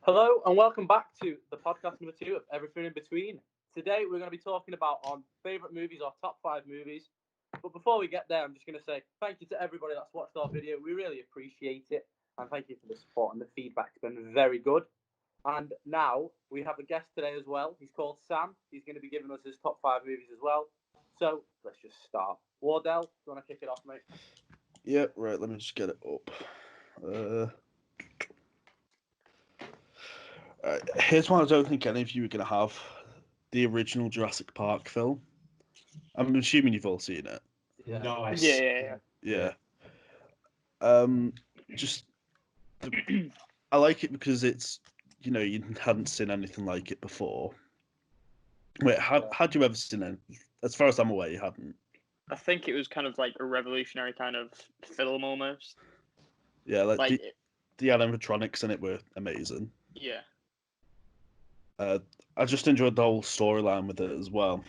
Hello and welcome back to the podcast number 2 of Everything in Between. Today we're going to be talking about our favourite movies, our top 5 movies. But before we get there, I'm just going to say thank you to everybody that's watched our video. We really appreciate it. And thank you for the support and the feedback. It's been very good. And now we have a guest today as well. He's called Sam. He's going to be giving us his top 5 movies as well. So let's just start. Wardell, do you want to kick it off, mate? Yeah, right, let me just get it up. Here's one I don't think any of you are going to have. The original Jurassic Park film. I'm assuming you've all seen it. Yeah. Nice. Yeah. Just, I like it because it's, you hadn't seen anything like it before. Wait, had you ever seen it? As far as I'm aware, you hadn't. I think it was kind of like a revolutionary kind of film almost. Yeah, Like the animatronics in it were amazing. yeah. I just enjoyed the whole storyline with it as well.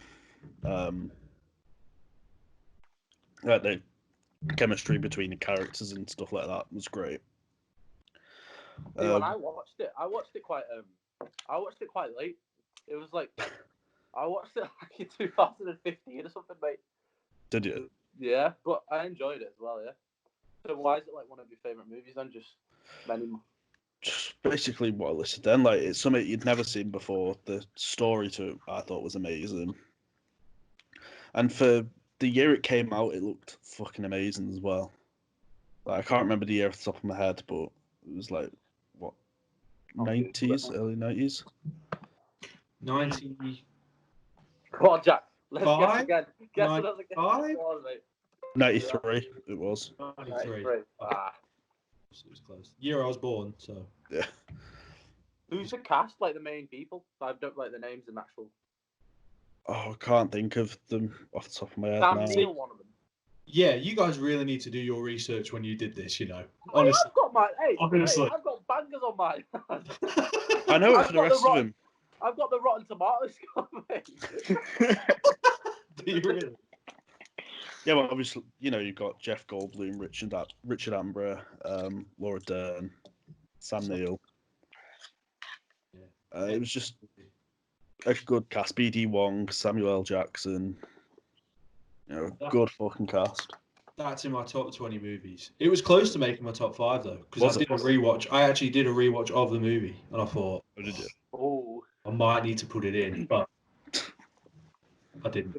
The chemistry between the characters and stuff like that was great. When I watched it quite late. It was like I watched it like in 2015 or something, mate. Did you? Yeah, but I enjoyed it as well. Yeah. So why is it like one of your favorite movies then? Just many more. Just basically what I listed then. Like, it's something you'd never seen before. The story to it, I thought, was amazing. And for the year it came out, it looked fucking amazing as well. Like, I can't remember the year off the top of my head, but it was like, what, 90s, early 90s? 90. Come on, Jack. Let's guess Five? again. Guess another guess. 95? Go on, mate. 93, it was. 93. 93. Ah. It was close. Year I was born, so. Yeah. Who's the cast? Like the main people? I don't like the names in actual. Oh, I can't think of them off the top of my head Sam now. Neill, one of them. Yeah, you guys really need to do your research when you did this, you know. Oh, Honestly. I've got my. Hey, Honestly. mate, I've got bangers on mine. I know it I've for the got rest the of them. I've got the Rotten Tomatoes score, mate. Do you really? Yeah, well, obviously, you've got Jeff Goldblum, Richard Attenborough, Laura Dern, Sam Neill. Yeah. It was just a good cast. B.D. Wong, Samuel L. Jackson. Good fucking cast. That's in my top 20 movies. It was close to making my top 5, though, because I did a rewatch. I actually did a rewatch of the movie, and I thought, Oh, did you? Oh. I might need to put it in, but I didn't.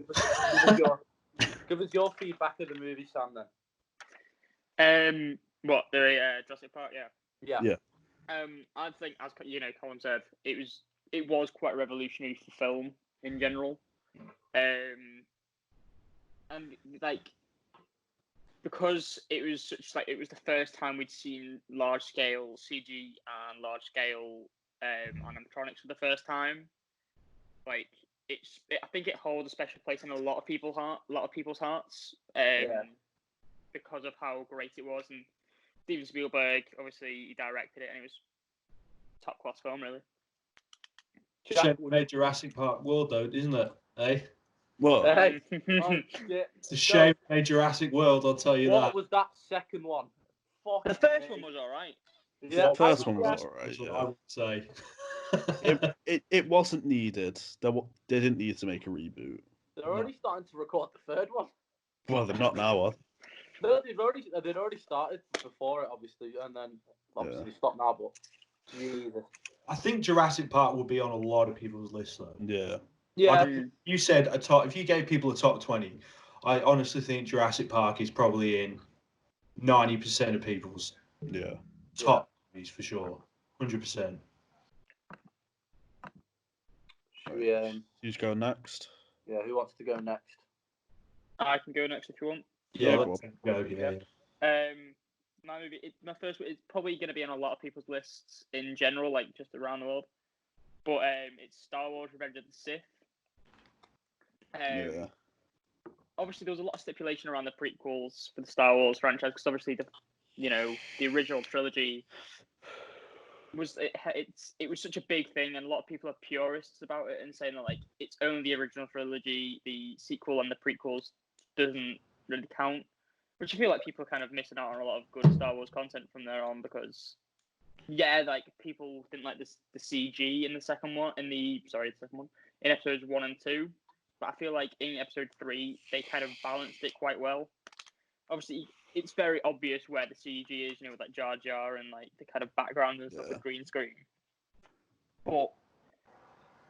Give us your feedback of the movie, Sam. Then. What the Jurassic Park? Yeah. Yeah. I think, as Colin said, it was quite revolutionary for film in general. And like, because it was it was the first time we'd seen large scale CG and large scale animatronics for the first time. Like, I think it holds a special place in a lot of people's hearts. Because of how great it was, and Steven Spielberg, obviously, he directed it, and it was top class film, really. Shame we made Jurassic Park World, though, isn't it? Eh? Well, Hey. Oh, shit. It's a shame we made Jurassic World, I'll tell you What that. was that second one? The first one was all right. Yeah, the first one was alright. That's what Yeah. I would say. It wasn't needed. They didn't need to make a reboot. They're already starting to record the third one. Well, they're not now, are they? No, they'd already started before it, obviously, and then obviously they stopped now. But Jesus. I think Jurassic Park will be on a lot of people's lists, though. Yeah. Yeah. You said a top. If you gave people a top 20, I honestly think Jurassic Park is probably in 90% of people's top movies for sure. 100%. Should we, Who's going next? yeah. Who wants to go next? I can go next if you want. Yeah, go let's go. Yeah. My movie, my first one is probably going to be on a lot of people's lists in general, like just around the world. But it's Star Wars: Revenge of the Sith. Obviously, there was a lot of stipulation around the prequels for the Star Wars franchise, because obviously the original trilogy was it was such a big thing, and a lot of people are purists about it and saying that, like, it's only the original trilogy, the sequel and the prequels doesn't really count. Which I feel like people are kind of missing out on a lot of good Star Wars content from there on, because Yeah, like people didn't like the CG in the second one, in episodes 1 and 2. But I feel like in episode 3 they kind of balanced it quite well. Obviously, it's very obvious where the CG is, with like Jar Jar and like the kind of background and stuff with green screen. But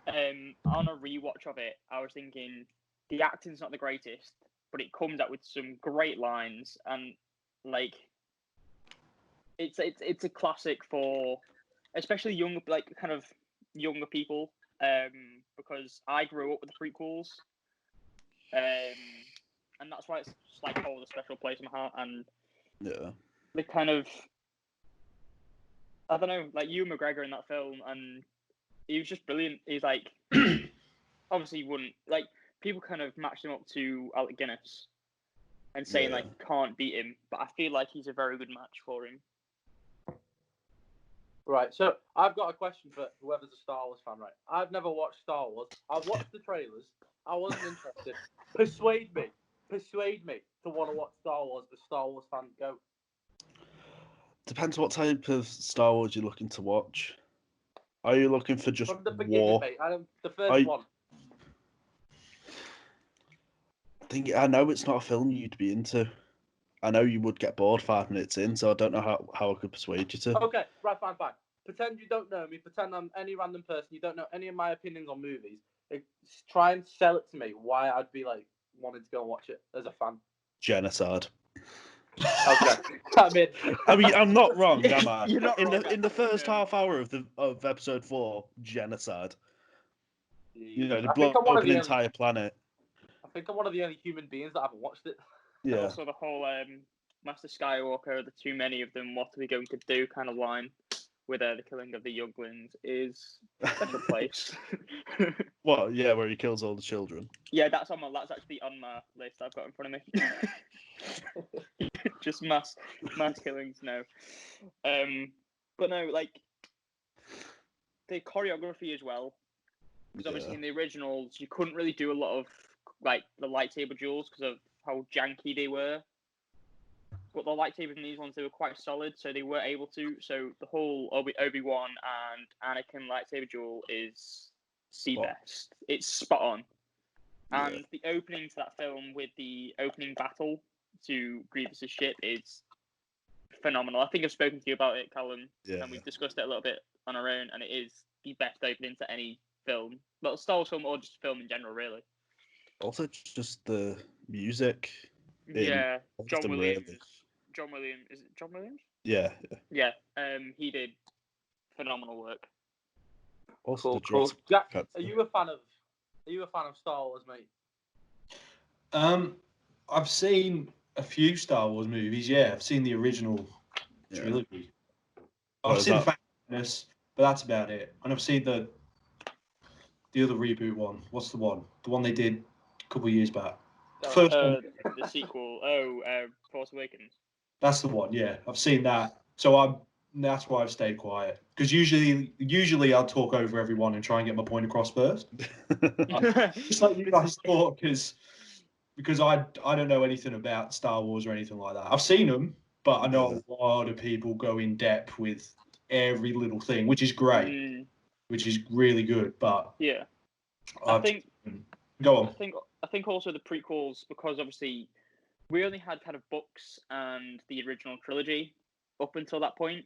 on a rewatch of it, I was thinking the acting's not the greatest, but it comes out with some great lines, and like it's a classic for especially younger people, because I grew up with the prequels, and that's why it's just like holds a special place in my heart. And the kind of, I don't know, like Ewan McGregor in that film, and he was just brilliant. He's like, obviously, he wouldn't like people kind of matched him up to Alec Guinness and saying like can't beat him, but I feel like he's a very good match for him. Right, so I've got a question for whoever's a Star Wars fan, right? I've never watched Star Wars. I've watched the trailers. I wasn't interested. Persuade me to want to watch Star Wars as a Star Wars fan. Go. Depends what type of Star Wars you're looking to watch. Are you looking for just from the beginning, war? mate? The first one. I know it's not a film you'd be into. I know you would get bored 5 minutes in, so I don't know how I could persuade you to. Okay, right, fine. Pretend you don't know me. Pretend I'm any random person. You don't know any of my opinions on movies. Try and sell it to me why I'd be like wanting to go and watch it as a fan. Genocide. Okay, I mean, I'm not wrong, am I? You're not wrong, in the first half hour of episode 4, genocide. They blow up an entire planet. I think I'm one of the only human beings that haven't watched it. Yeah. Also, the whole Master Skywalker, the too many of them, what are we going to do kind of line with the killing of the younglings is a special place. Well, yeah, where he kills all the children. Yeah, that's actually on my list I've got in front of me. Just mass killings, no. But no, like the choreography as well. Because obviously in the originals you couldn't really do a lot of like the lightsaber duels because of how janky they were. But the lightsabers in these ones, they were quite solid, so they were able to. So the whole Obi-Wan and Anakin lightsaber duel is the best. It's spot on. And the opening to that film with the opening battle to Grievous' ship is phenomenal. I think I've spoken to you about it, Callum, and we've discussed it a little bit on our own, and it is the best opening to any film. Not Star Wars film or just film in general, really. Also, just the music. Yeah, John Williams. John Williams. Is it John Williams? Yeah. Yeah. He did phenomenal work. Also, cool. Jack, are you a fan of Star Wars, mate? I've seen a few Star Wars movies. Yeah, I've seen the original trilogy. I've seen Phantom Menace, but that's about it. And I've seen the other reboot one. What's the one? The one they did a couple of years back. First one. The sequel. Force Awakens. That's the one. Yeah, I've seen that. So that's why I've stayed quiet. Because usually I'll talk over everyone and try and get my point across first. Just like you guys talk, because I don't know anything about Star Wars or anything like that. I've seen them, but I know a lot of people go in depth with every little thing, which is great, which is really good. But yeah, I think go on. I think also the prequels, because obviously we only had kind of books and the original trilogy up until that point.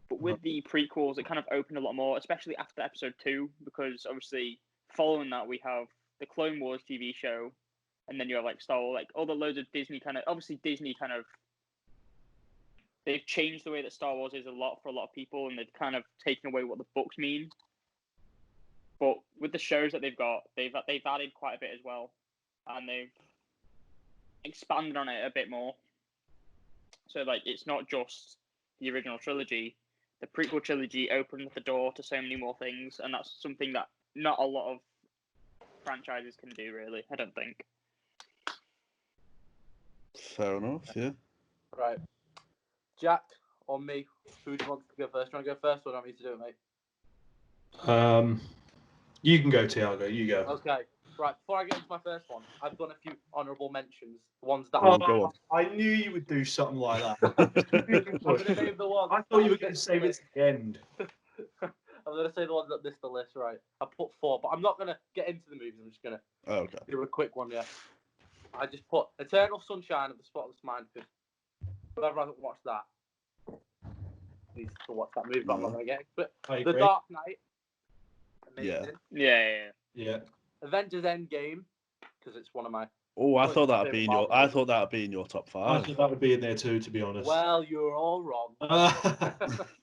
But with the prequels, it kind of opened a lot more, especially after episode 2, because obviously following that we have the Clone Wars TV show, and then you have like Star Wars, like all the loads of Disney they've changed the way that Star Wars is a lot for a lot of people, and they've kind of taken away what the books mean. But with the shows that they've got, they've added quite a bit as well, and they've expanded on it a bit more. So like it's not just the original trilogy. The prequel trilogy opened the door to so many more things, and that's something that not a lot of franchises can do, really, I don't think. Fair enough, yeah. Right. Jack or me? Who do you want to go first? Do you want to go first, or do you want me to do it, mate? You can go, Tiago. You go. Okay. Right, before I get into my first one, I've done a few honourable mentions. Ones that Oh, go on. I knew you would do something like that. I'm going to name the ones. I thought you were going to save it to the end. I'm going to say the ones that missed the list, right? I put 4, but I'm not going to get into the movies. I'm just going to Oh, okay. do a quick one, yeah. I just put Eternal Sunshine of the Spotless Mind because whoever hasn't watched that needs to watch that movie, but I'm not going to get into it. I The agree. Dark Knight. Amazing. Yeah. Yeah. Avengers Endgame because it's one of my. Oh, I Well, thought it's my that'd be in favourite your. Marvel I thought that'd be in your top I 5. thought that would be in there too, to be honest. Well, you're all wrong.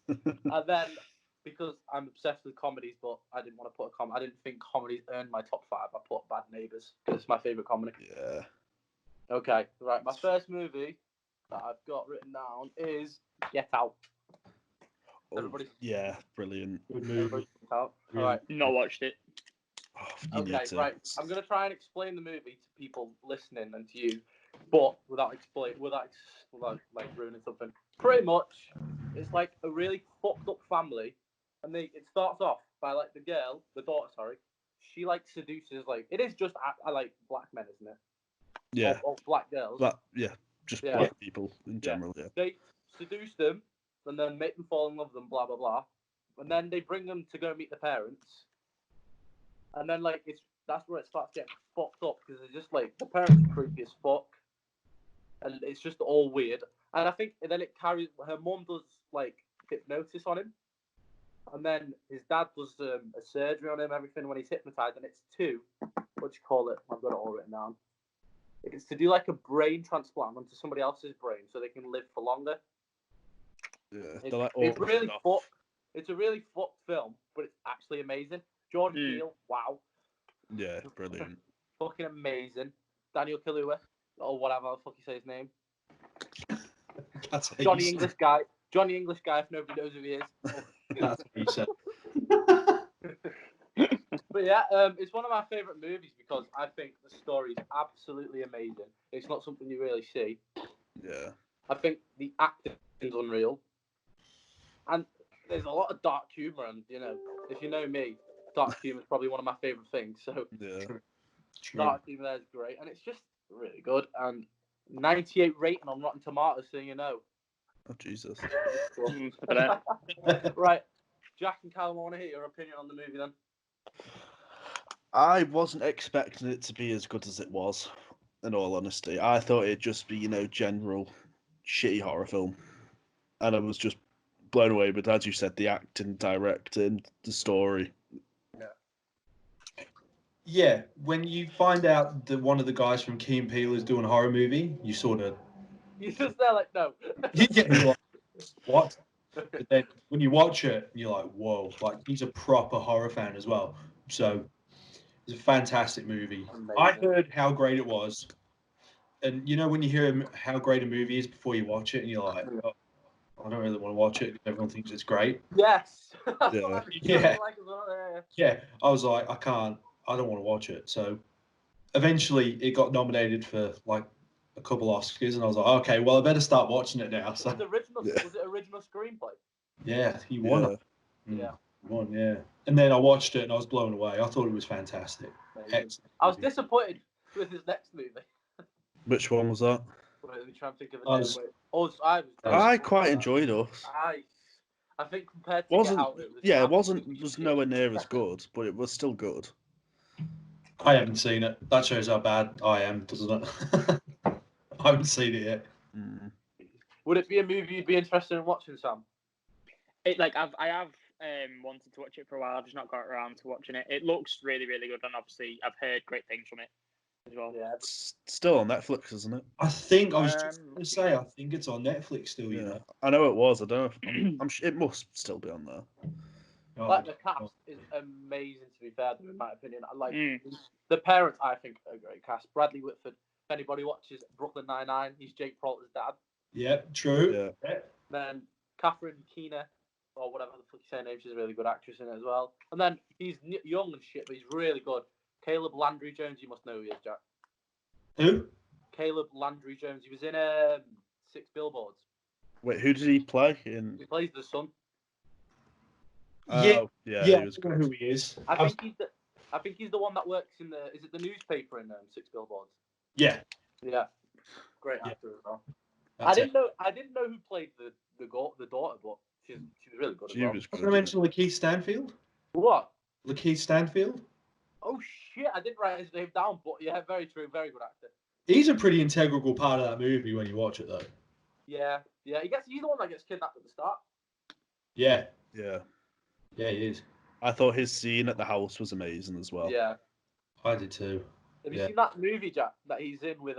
And then because I'm obsessed with comedies, but I didn't want to put a I didn't think comedies earned my top 5. I put Bad Neighbours because it's my favourite comedy. Yeah. Okay, right. My first movie that I've got written down is Get Out. Oh, Everybody, yeah, brilliant. Good movie. everybody Get Out. Really. All right. Not watched it. Oh, you Okay, need to. right. I'm gonna try and explain the movie to people listening and to you, but without like ruining something. Pretty much, it's like a really fucked up family, and it starts off by like the daughter, sorry. She like seduces like it is just I like black men, isn't it? Yeah. Or black girls. Just Yeah. black people in general. Yeah. They seduce them and then make them fall in love with them, blah blah blah, and then they bring them to go meet the parents. And then like that's where it starts getting fucked up because it's just like the parents are creepy as fuck, and it's just all weird. And I think then it carries. Her mum does like hypnosis on him, and then his dad does a surgery on him, everything when he's hypnotized. And it's what do you call it? I've got it all written down. It's to do like a brain transplant onto somebody else's brain so they can live for longer. Yeah. It's, They're like it's all really stuff. fucked. It's a really fucked film, but it's actually amazing. Jordan Peele, wow. Yeah, brilliant. Fucking amazing. Daniel Kaluuya, or whatever the fuck you say his name. That's how Johnny you English guy. Johnny English guy, if nobody knows who he is. said- That's how you said. But yeah, it's one of my favourite movies because I think the story is absolutely amazing. It's not something you really see. Yeah. I think the acting is unreal. And there's a lot of dark humour, and if you know me, dark humour is probably one of my favourite things. So Yeah. True. dark humour there is great, and it's just really good. And 98 rating on Rotten Tomatoes, so you know. Oh Jesus. Right, Jack and Callum, I want to hear your opinion on the movie then. I wasn't expecting it to be as good as it was. In all honesty, I thought it'd just be general shitty horror film, and I was just blown away. But as you said, the acting, directing, the story. Yeah, when you find out that one of the guys from Key and Peele is doing a horror movie, you sort of You're just there like, no. you're like, what? But then when you watch it, you're like, whoa! Like he's a proper horror fan as well. So it's a fantastic movie. Amazing. I heard how great it was, and when you hear how great a movie is before you watch it, and you're like, oh, I don't really want to watch it. Everyone thinks it's great. Yes. Yeah. Yeah. Like as well, yeah. Yeah, I was like, I don't want to watch it. So eventually it got nominated for like a couple Oscars, and I was like, okay, well, I better start watching it now. So Was Yeah. it original screenplay? yeah, he won. Yeah. it. Yeah. He won, yeah. And then I watched it and I was blown away. I thought it was fantastic. Amazing. Excellent. I was movie. disappointed with his next movie. Which one was that? Let me try and think of a Us. name. I was. I quite enjoyed Us. I think compared to Wasn't Get Out, it was. yeah, it absolutely was shit. nowhere near as good, but it was still good. I haven't seen it. That shows how bad I am, doesn't it? I haven't seen it yet. Mm. Would it be a movie you'd be interested in watching, Sam? I have wanted to watch it for a while. I've just not got around to watching it. It looks really, really good, and obviously I've heard great things from it as well. Yeah. It's still on Netflix, isn't it? I think I was just Um, going to say, I think it's on Netflix still, Yeah, I know it was. I don't know if it must still be on there. Oh, Like the cast is amazing. To be fair, in my opinion, I like Mm. the parents. I think are a great cast. Bradley Whitford. If anybody watches Brooklyn Nine-Nine, he's Jake Peralta's dad. yeah, true. Yeah. Then Catherine Keener, or whatever the fuck you say her name, she's a really good actress in it as well. And then he's young and shit, but he's really good. Caleb Landry Jones, you must know who he is, Jack. Who? Caleb Landry Jones. He was in 6 Billboards. Wait, who did he play in? He plays the son. Yeah, Oh, yeah, Yeah, he was I know good. who he is. I think I think he's the one that works in the. Is it the newspaper in Six Billboards? Yeah. Yeah. Great Yeah. actor as well. That's it. I didn't know who played the daughter, but she was really good as She well. was I was good. going to Yeah. mention Lakeith Stanfield. What? Lakeith Stanfield. Oh shit! I didn't write his name down, but yeah, very true. Very good actor. He's a pretty integral part of that movie when you watch it, though. Yeah. He's the one that gets kidnapped at the start. Yeah. Yeah. Yeah, he is. I thought his scene at the house was amazing as well. Yeah. I did too. Have you Yeah. seen that movie, Jack, that he's in with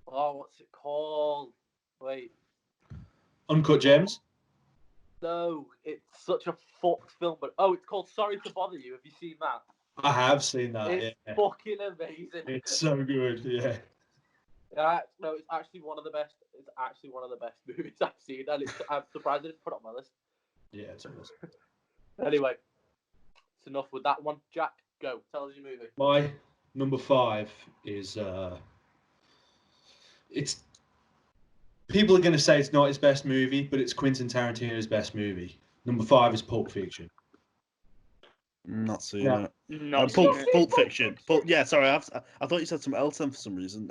what's it called? Wait, Uncut Gems. no, it's such a fucked film, but it's called Sorry to Bother You. Have you seen that? I have seen that. It's Yeah. fucking amazing. It's so good. Yeah. Yeah, no, it's actually one of the best. It's actually one of the best movies I've seen, and I'm surprised I didn't put it on my list. Yeah, it's awesome. Anyway, it's enough with that one. Jack, go. Tell us your movie. My number 5 is it's people are going to say it's not his best movie, but it's Quentin Tarantino's best movie. Number 5 is Pulp Fiction. Not seeing Yeah. it. Not Pulp, seen it. Pulp Fiction. Yeah, sorry. I thought you said something else then for some reason.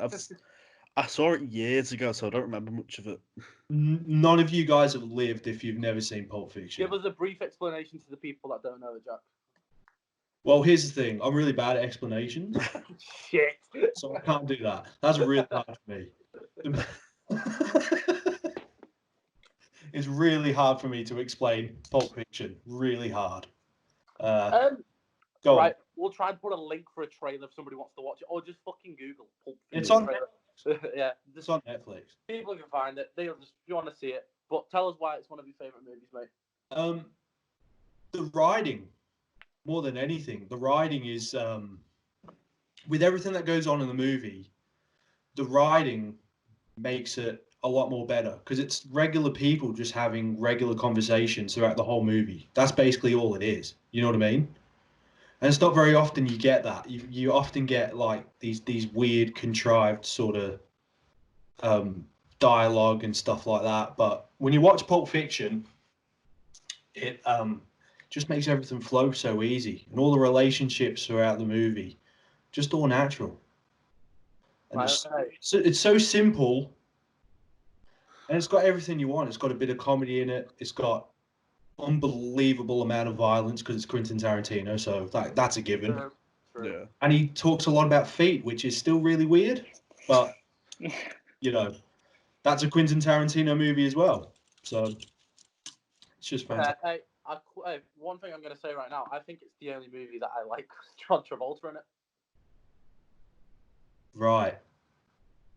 I saw it years ago, so I don't remember much of it. None of you guys have lived if you've never seen Pulp Fiction. Give us a brief explanation to the people that don't know it, Jack. Well, here's the thing. I'm really bad at explanations, Shit. so I can't do that. That's really hard for me. It's really hard for me to explain Pulp Fiction. Really hard. Go on. Right, we'll try and put a link for a trailer if somebody wants to watch it, or just fucking Google Pulp Fiction. It's on. trailer. Yeah, It's on Netflix. people can find it. They'll just if you want to see it. But tell us why it's one of your favorite movies, mate. The writing, more than anything, the writing is with everything that goes on in the movie. The writing makes it a lot more better because it's regular people just having regular conversations throughout the whole movie. That's basically all it is. You know what I mean? And it's not very often you get that. You often get like these weird contrived sort of dialogue and stuff like that. But when you watch Pulp Fiction, it just makes everything flow so easy, and all the relationships throughout the movie, just all natural. And it's so simple, and it's got everything you want. It's got a bit of comedy in it. It's got unbelievable amount of violence because it's Quentin Tarantino, so that's a given. True. Yeah. And he talks a lot about feet, which is still really weird, but you know, that's a Quentin Tarantino movie as well. So it's just fantastic. One thing I'm going to say right now, I think it's the only movie that I like with John Travolta in it. Right.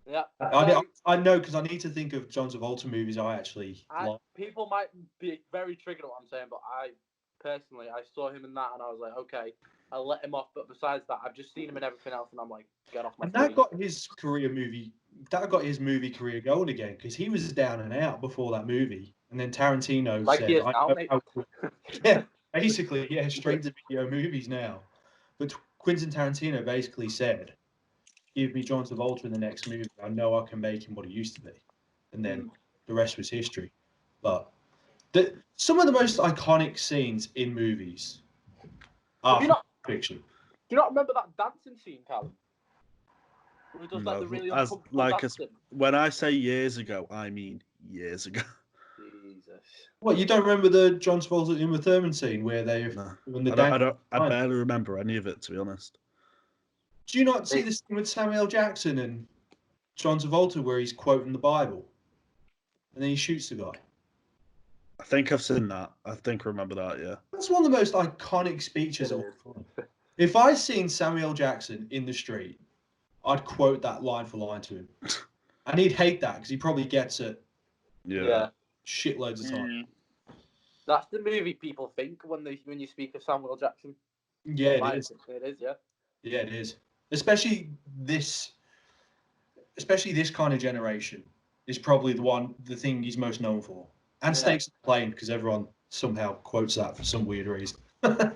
Yeah. I know because I need to think of John Travolta movies I actually like. People might be very triggered at what I'm saying, but I personally, I saw him in that and I was like, okay, I'll let him off. But besides that, I've just seen him in everything else and I'm like, get off my And screen. that got his movie career going again because he was down and out before that movie. And then Tarantino Like said, he is now, mate. yeah, basically, yeah, straight to video movies now. But Quentin Tarantino basically said, give me John Travolta in the next movie. I know I can make him what he used to be. And then the rest was history. But some of the most iconic scenes in movies are fiction. Do you not remember that dancing scene, Callum? Where he does like No, the really as uncomfortable like dancing? when I say years ago, I mean years ago. Jesus. What, you don't remember the John Travolta Uma Thurman scene where they're No, when the I barely remember any of it, to be honest. Do you not see the scene with Samuel Jackson and John Travolta where he's quoting the Bible and then he shoots the guy? I think I've seen that. I think I remember that, yeah. That's one of the most iconic speeches of all time. If I seen Samuel Jackson in the street, I'd quote that line for line to him. And he'd hate that because he probably gets it Yeah. shitloads of time. That's the movie people think when you speak of Samuel Jackson. Yeah, it is. It is, yeah. Yeah, it is. Especially this kind of generation is probably the thing he's most known for. And Snakes on the Plane, because everyone somehow quotes that for some weird reason. I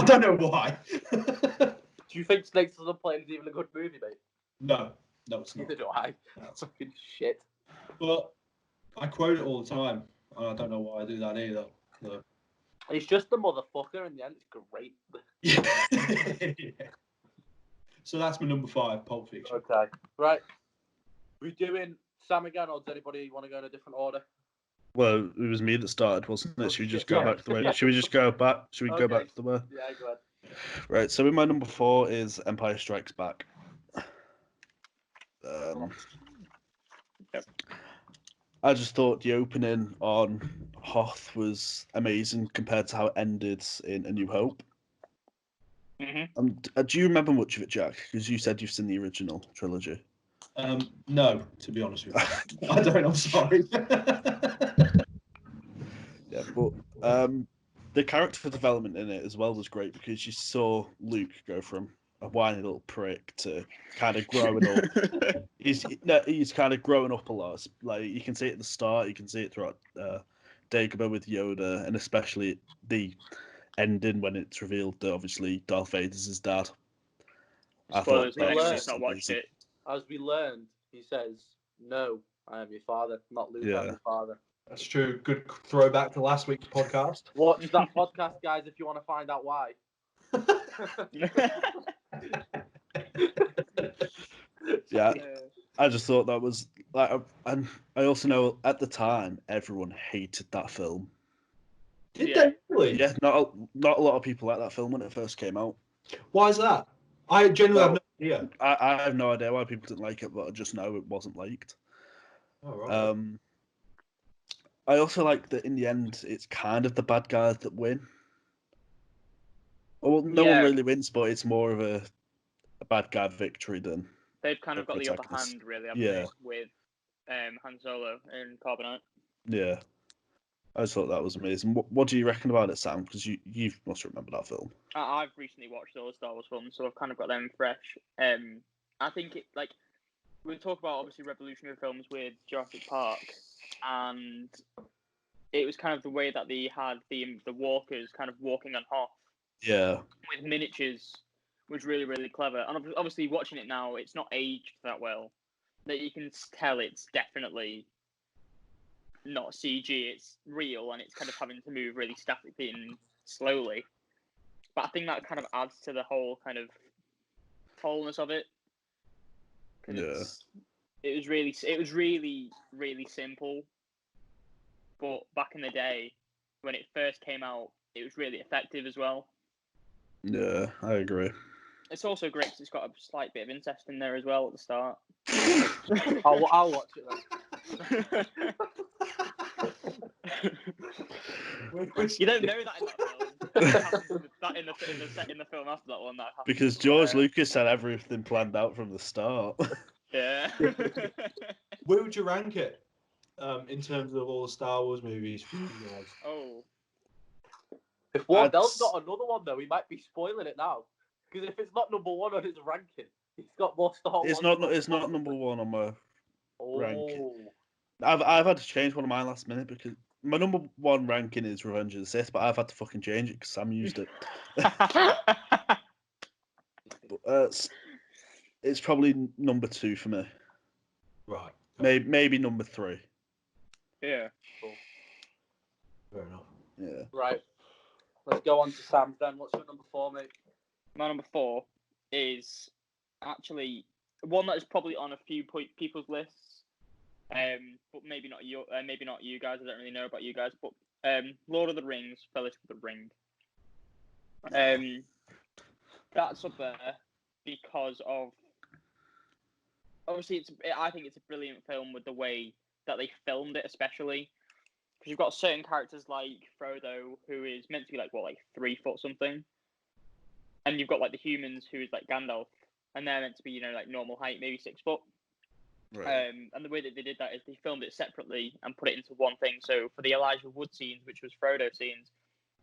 don't know why. Do you think Snakes on the Plane is even a good movie, mate? No, it's not. Neither do I. That's fucking shit. But I quote it all the time. I don't know why I do that either. So. He's just the motherfucker in the end. It's great. Yeah. So that's my number 5, Pulp Fiction. Okay. Right. We're doing Sam again, or does anybody want to go in a different order? Well, it was me that started, wasn't it? Oh, Should we just shit, go sorry. back to the way? Should we just go back? Should we go Okay. back to the way? Yeah, go ahead. Right. So in my number 4 is Empire Strikes Back. Yep. I just thought the opening on Hoth was amazing compared to how it ended in A New Hope. Mm-hmm. Do you remember much of it, Jack? Because you said you've seen the original trilogy. No, to be honest with you. I don't, I'm sorry. Yeah, but the character development in it as well was great because you saw Luke go from a whiny little prick to kind of growing up. He's kind of growing up a lot. Like you can see it at the start, you can see it throughout Dagobah with Yoda, and especially the ending when it's revealed that obviously Darth Vader's his dad. Spoilers for that anyone was who's not watched it. As we learned, he says, "No, I am your father, not Luke. Yeah. I'm your father." That's true. Good throwback to last week's podcast. Watch that podcast, guys, if you want to find out why. Yeah, I just thought that was like, and I also know at the time everyone hated that film. Did Yeah. they really? Yeah, not a lot of people liked that film when it first came out. Why is that? I genuinely have no idea. I have no idea why people didn't like it, but I just know it wasn't liked. Oh, right. I also like that in the end, it's kind of the bad guys that win. Well, no one Yeah. really wins, but it's more of a bad guy victory than. They've kind of got the upper protagonist. hand, really, haven't Yeah. they, with Han Solo and Carbonite. Yeah, I just thought that was amazing. What do you reckon about it, Sam? Because you must remember that film. I've recently watched all the Star Wars films, so I've kind of got them fresh. I think it like we talk about obviously revolutionary films with Jurassic Park, and it was kind of the way that they had the walkers kind of walking on Hoth Yeah, with miniatures was really, really clever. And obviously, watching it now, it's not aged that well. That you can tell it's definitely not CG. It's real, and it's kind of having to move really statically and slowly. But I think that kind of adds to the whole kind of wholeness of it. 'Cause it was really, really simple. But back in the day, when it first came out, it was really effective as well. yeah, I agree. It's also great because it's got a slight bit of incest in there as well at the start. I'll watch it then. You don't know that in that film. That in the film after that one. That happens Because George Lucas had everything planned out from the start. Yeah. Where would you rank it in terms of all the Star Wars movies? Oh. If Wardell's got another one though, he might be spoiling it now. Because if it's not number one on his ranking, he's got more Star Wars. It's not number one on my ranking. Oh. I've had to change one of mine last minute because my number one ranking is Revenge of the Sith, but I've had to fucking change it because Sam used it. But, it's probably number 2 for me. Right. Maybe number 3. Yeah. Cool. Fair enough. Yeah. Right. Let's go on to Sam then. What's your number 4, mate? My number 4 is actually one that is probably on a few people's lists, but maybe not you guys. I don't really know about you guys, but Lord of the Rings, Fellowship of the Ring. That's up there because of obviously I think it's a brilliant film with the way that they filmed it, especially because you've got certain characters like Frodo, who is meant to be like 3 foot something, and you've got like the humans who is like Gandalf, and they're meant to be like normal height, maybe 6 foot. Right. And the way that they did that is they filmed it separately and put it into one thing. So for the Elijah Wood scenes, which was Frodo scenes,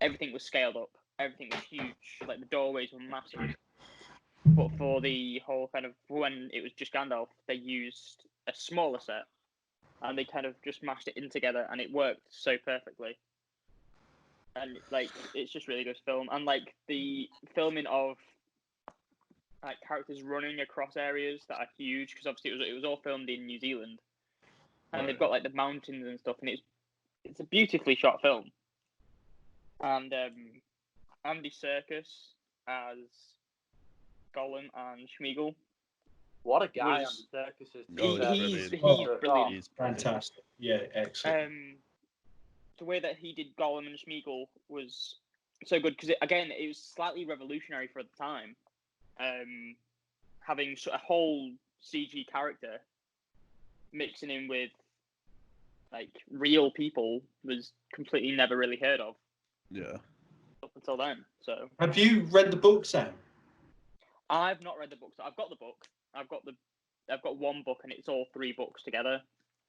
everything was scaled up. Everything was huge. Like the doorways were massive. But for the whole kind of when it was just Gandalf, they used a smaller set, and they kind of just mashed it in together, and it worked so perfectly. And like it's just really good film, and like the filming of like characters running across areas that are huge because obviously it was all filmed in New Zealand, and they've got like the mountains and stuff, and it's a beautifully shot film. And Andy Serkis as Gollum and Schmeagol. What a guy Was- Andy Serkis is. Oh, He's brilliant. brilliant. He's brilliant. Fantastic. Yeah, excellent. The way that he did Gollum and Schmeagol was so good because it was slightly revolutionary for the time. Having a whole CG character mixing in with like real people was completely never really heard of Yeah. up until then. So Have you read the book, Sam? I've not read the book. So I've got the book. I've got one book, and it's all 3 books together.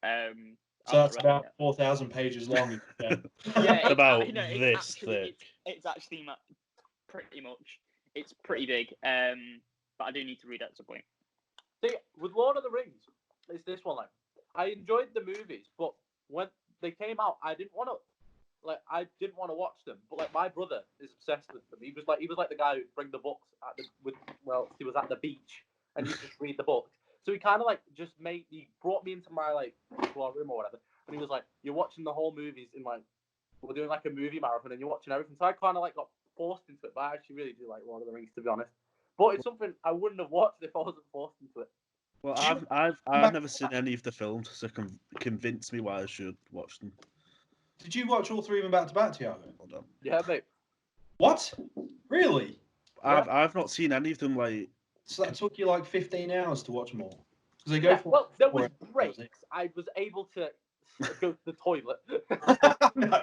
So that's about 4,000 pages long. Yeah. Yeah, About it's this actually, thick. It's actually pretty much. It's pretty big. But I do need to read it at some point. See, with Lord of the Rings, it's this one. Like, I enjoyed the movies, but when they came out, I didn't want to watch them. But like, my brother is obsessed with them. He was like the guy who'd bring the books he was at the beach and he'd just read the book. So he kind of like he brought me into my like room or whatever, and he was like, "You're watching the whole movies in like we're doing like a movie marathon, and you're watching everything." So I kind of like got forced into it, but I actually really do like Lord of the Rings, to be honest. But it's something I wouldn't have watched if I wasn't forced into it. Well, I've never seen any of the films, so convince me why I should watch them. Did you watch all 3 of them back to back, Tiago? Hold on. Yeah, mate. What? Really? I've not seen any of them. Like, So that took you like 15 hours to watch them all? Because they go for. Well, there was 4 breaks. hours. I was able to go to the toilet. No,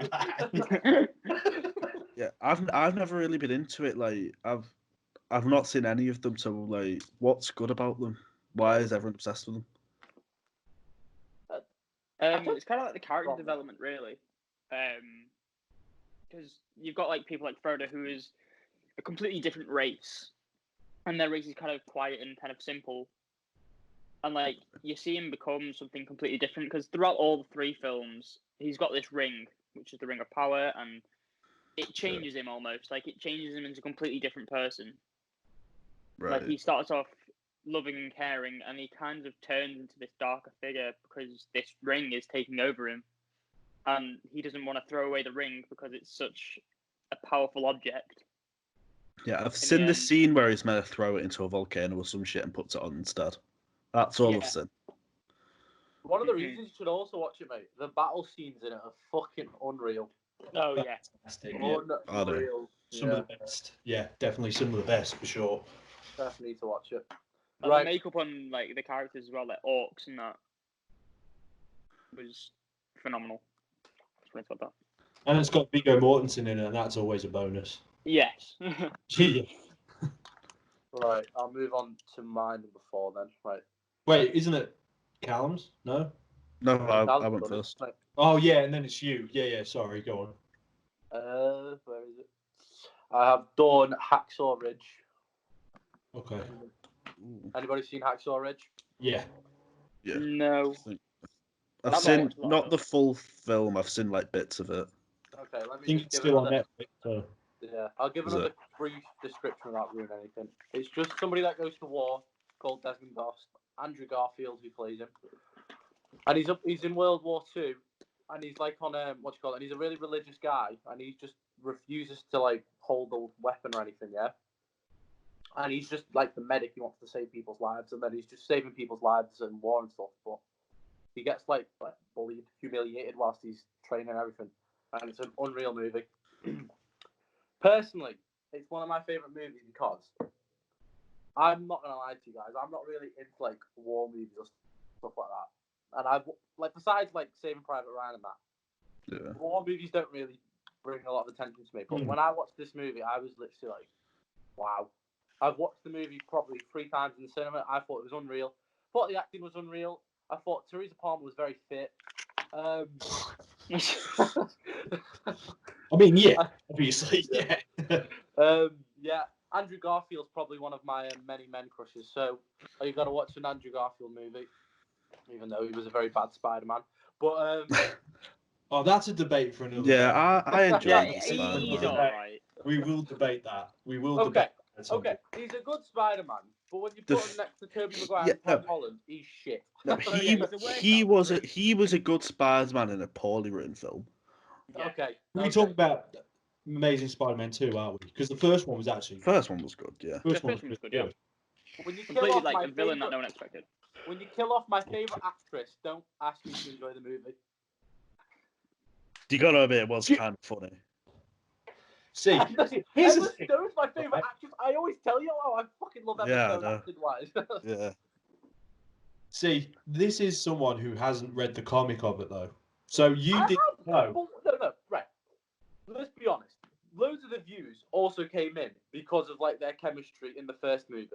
yeah, I've never really been into it. Like, I've not seen any of them. So, like, what's good about them? Why is everyone obsessed with them? It's kind of like the character Wrong. development, really. Because you've got like people like Frodo, who is a completely different race, and their race is kind of quiet and kind of simple. And like you see him become something completely different because throughout all the 3 films, he's got this ring, which is the Ring of Power, and it changes him almost. Like it changes him into a completely different person. Right. Like he starts off loving and caring, and he kind of turns into this darker figure because this ring is taking over him, and he doesn't want to throw away the ring because it's such a powerful object. Yeah, I've seen the the end. scene where he's meant to throw it into a volcano or some shit and puts it on instead. That's all Yeah. I've seen. One of the Mhm. reasons you should also watch it, mate. The battle scenes in it are fucking unreal. Oh yeah, fantastic. Yeah. Unreal. Some Yeah, of the best. Yeah, definitely some of the best for sure. definitely need to watch it. and Right. the makeup on like the characters as well, like orcs and that, was phenomenal. Just wanted to talk about And it's got Viggo Mortensen in it, and that's always a bonus. that. Yes. Yeah. Right, I'll move on to my number 4 then. Right. Wait, isn't it Callum's? No? No, I That's went good, first. right. Oh, yeah, and then it's you. Yeah, sorry, go on. Where is it? I have done Hacksaw Ridge. Okay. Ooh, Anybody seen Hacksaw Ridge? Yeah. yeah. No. I've not seen watched a lot not of the it. full film. I've seen like bits of it. Okay, let I me think just it's give still on another. Netflix. So. Yeah, I'll give Is another it? brief description without ruining anything. It's just somebody that goes to war called Desmond Doss. Andrew Garfield, who plays him, and he's in World War II, and he's like on what you call it. And he's a really religious guy, and he just refuses to like hold a weapon or anything. Yeah, and he's just like the medic. He wants to save people's lives, and then he's just saving people's lives in war and stuff. But he gets like bullied, humiliated whilst he's training and everything, and it's an unreal movie. Personally, it's one of my favorite movies because I'm not gonna lie to you guys, I'm not really into like war movies or stuff like that. And I've like besides like Saving Private Ryan and that, Yeah. war movies don't really bring a lot of attention to me. But when I watched this movie, I was literally like, wow. I've watched the movie probably 3 times in the cinema. I thought it was unreal. Thought the acting was unreal. I thought Teresa Palmer was very fit. I mean, yeah, obviously, yeah. Yeah, Andrew Garfield's probably one of my many men crushes. So you got to watch an Andrew Garfield movie, even though he was a very bad Spider-Man. But Oh, that's a debate for another Yeah, day. I enjoyed Yeah, the he's Spider-Man. alright. We will debate that. We will Okay, debate that at some okay, point. he's a good Spider-Man, but when you The put him next to Tobey Maguire yeah, and Tom no. Holland, he's shit. No, Oh, yeah, he's the worst he out was of a the he was a good Spider-Man in a poorly written film. Yeah. Okay, We okay. talk about Amazing Spider-Man 2, aren't we? Because the first one was actually First one was good, yeah. The first one was good, yeah. When you kill Completely off like my a villain that favorite, no one expected. when you kill off my favorite actress, don't ask me to enjoy the movie. You gotta admit, it was kind of funny. See, Here's here's the thing. Stone's my favorite actress. I always tell you, I fucking love Emma Yeah, I Stone know. acting wise. Yeah. See, this is someone who hasn't read the comic of it though. So you I didn't have, know. no, right. Let's be honest. Loads of the views also came in because of like their chemistry in the first movie.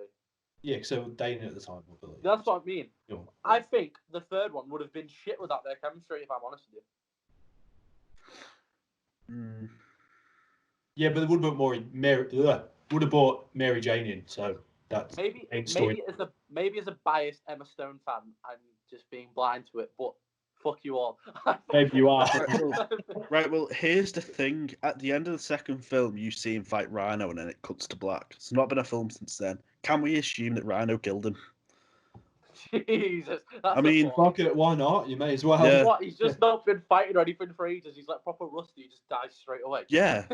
Yeah, so dating at the time, I believe. That's what I mean. Yeah. I think the third one would have been shit without their chemistry, if I'm honest with you. Mm. Yeah, but it would have brought would have brought Mary Jane in. So that's Maybe main story. as a biased Emma Stone fan, I'm just being blind to it. But fuck you all. Maybe you are. Right, well, here's the thing. At the end of the second film, you see him fight Rhino, and then it cuts to black. It's not been a film since then. Can we assume that Rhino killed him? Jesus. That's I mean, Fuck it, why not? You may as well. Yeah. What? He's just not been fighting or anything for ages. He's like proper rusty. He just dies straight away. Yeah.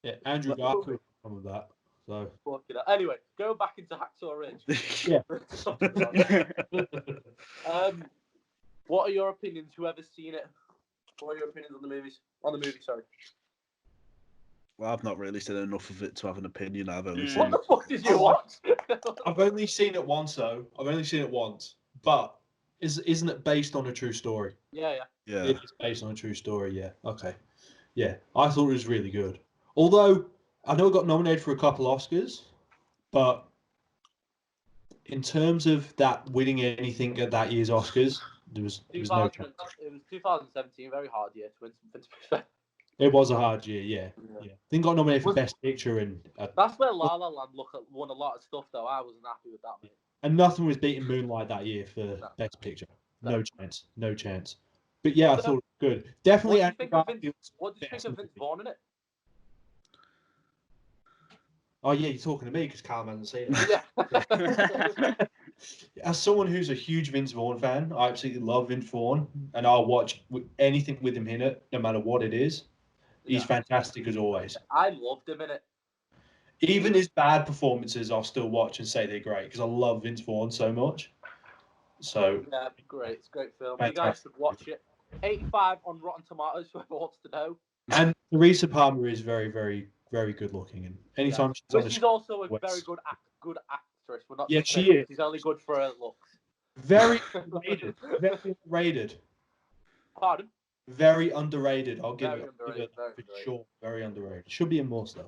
Yeah, Andrew Garfield some of that. So Fucking hell. Anyway, go back into Hacksaw Ridge. Yeah. What are your opinions? Whoever's seen it, what are your opinions on the movies? On the movie, sorry. Well, I've not really seen enough of it to have an opinion. I've only Mm. seen. What the fuck did you watch? I've only seen it once though. I've only seen it once. But isn't it based on a true story? Yeah. Yeah. It is based on a true story, yeah. Okay. Yeah. I thought it was really good. Although I know it got nominated for a couple Oscars, but in terms of that winning anything at that year's Oscars, there was no 2000, chance. it was 2017, very hard year to win something, to be fair. It was a hard year, yeah. Yeah. Yeah. I think got nominated for Was- Best Picture and That's where La La Land won a lot of stuff, though. I wasn't happy with that, mate. nothing was beating Moonlight that year for No. Best Picture. No. No chance. No chance. But yeah, I thought it was good. Definitely What do you think of Garfield's What did you think best of Vince movie. Vaughn in it? Oh yeah, you're talking to me because Callum hasn't seen it. Yeah. As someone who's a huge Vince Vaughn fan, I absolutely love Vince Vaughn, and I'll watch anything with him in it, no matter what it is. He's Yeah. fantastic as always. I loved him in it. Even his bad performances, I'll still watch and say they're great because I love Vince Vaughn so much. So Yeah, great. It's a great film. You guys Fantastic. should watch it. 85 on Rotten Tomatoes, whoever wants to know. and Teresa Palmer is very, very, very good looking, and anytime she's on Which the is also a West. very good actress. We're not Yeah, just she saying is. She's only good for her looks. very underrated, very underrated, Pardon? very underrated. I'll give Very it underrated, very for underrated. sure. Very underrated. Should be in more stuff.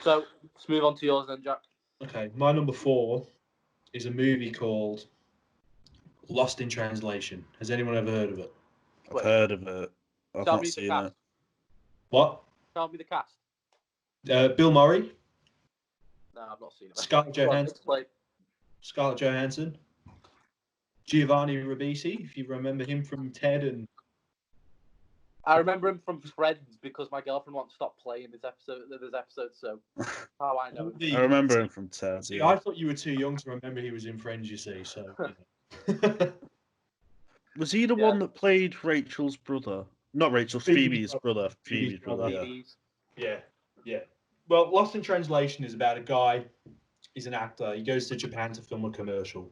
So, let's move on to yours then, Jack. Okay, my number 4 is a movie called Lost in Translation. Has anyone ever heard of it? I've heard of it. I've Tell not me the seen cast. it. What? Tell me the cast. Bill Murray, No, I've not seen it. Scarlett Go on, Johansson, explain. Scarlett Johansson, Giovanni Ribisi, if you remember him from Ted and I remember him from Friends because my girlfriend won't stop playing this episode. So how I know him. I remember him from Ted. See, Yeah. I thought you were too young to remember he was in Friends. You see, so. You know. Was he the Yeah. one that played Rachel's brother? Not Rachel, Phoebe's brother. Phoebe's brother, yeah. Yeah, yeah. Well, Lost in Translation is about a guy. He's an actor. He goes to Japan to film a commercial,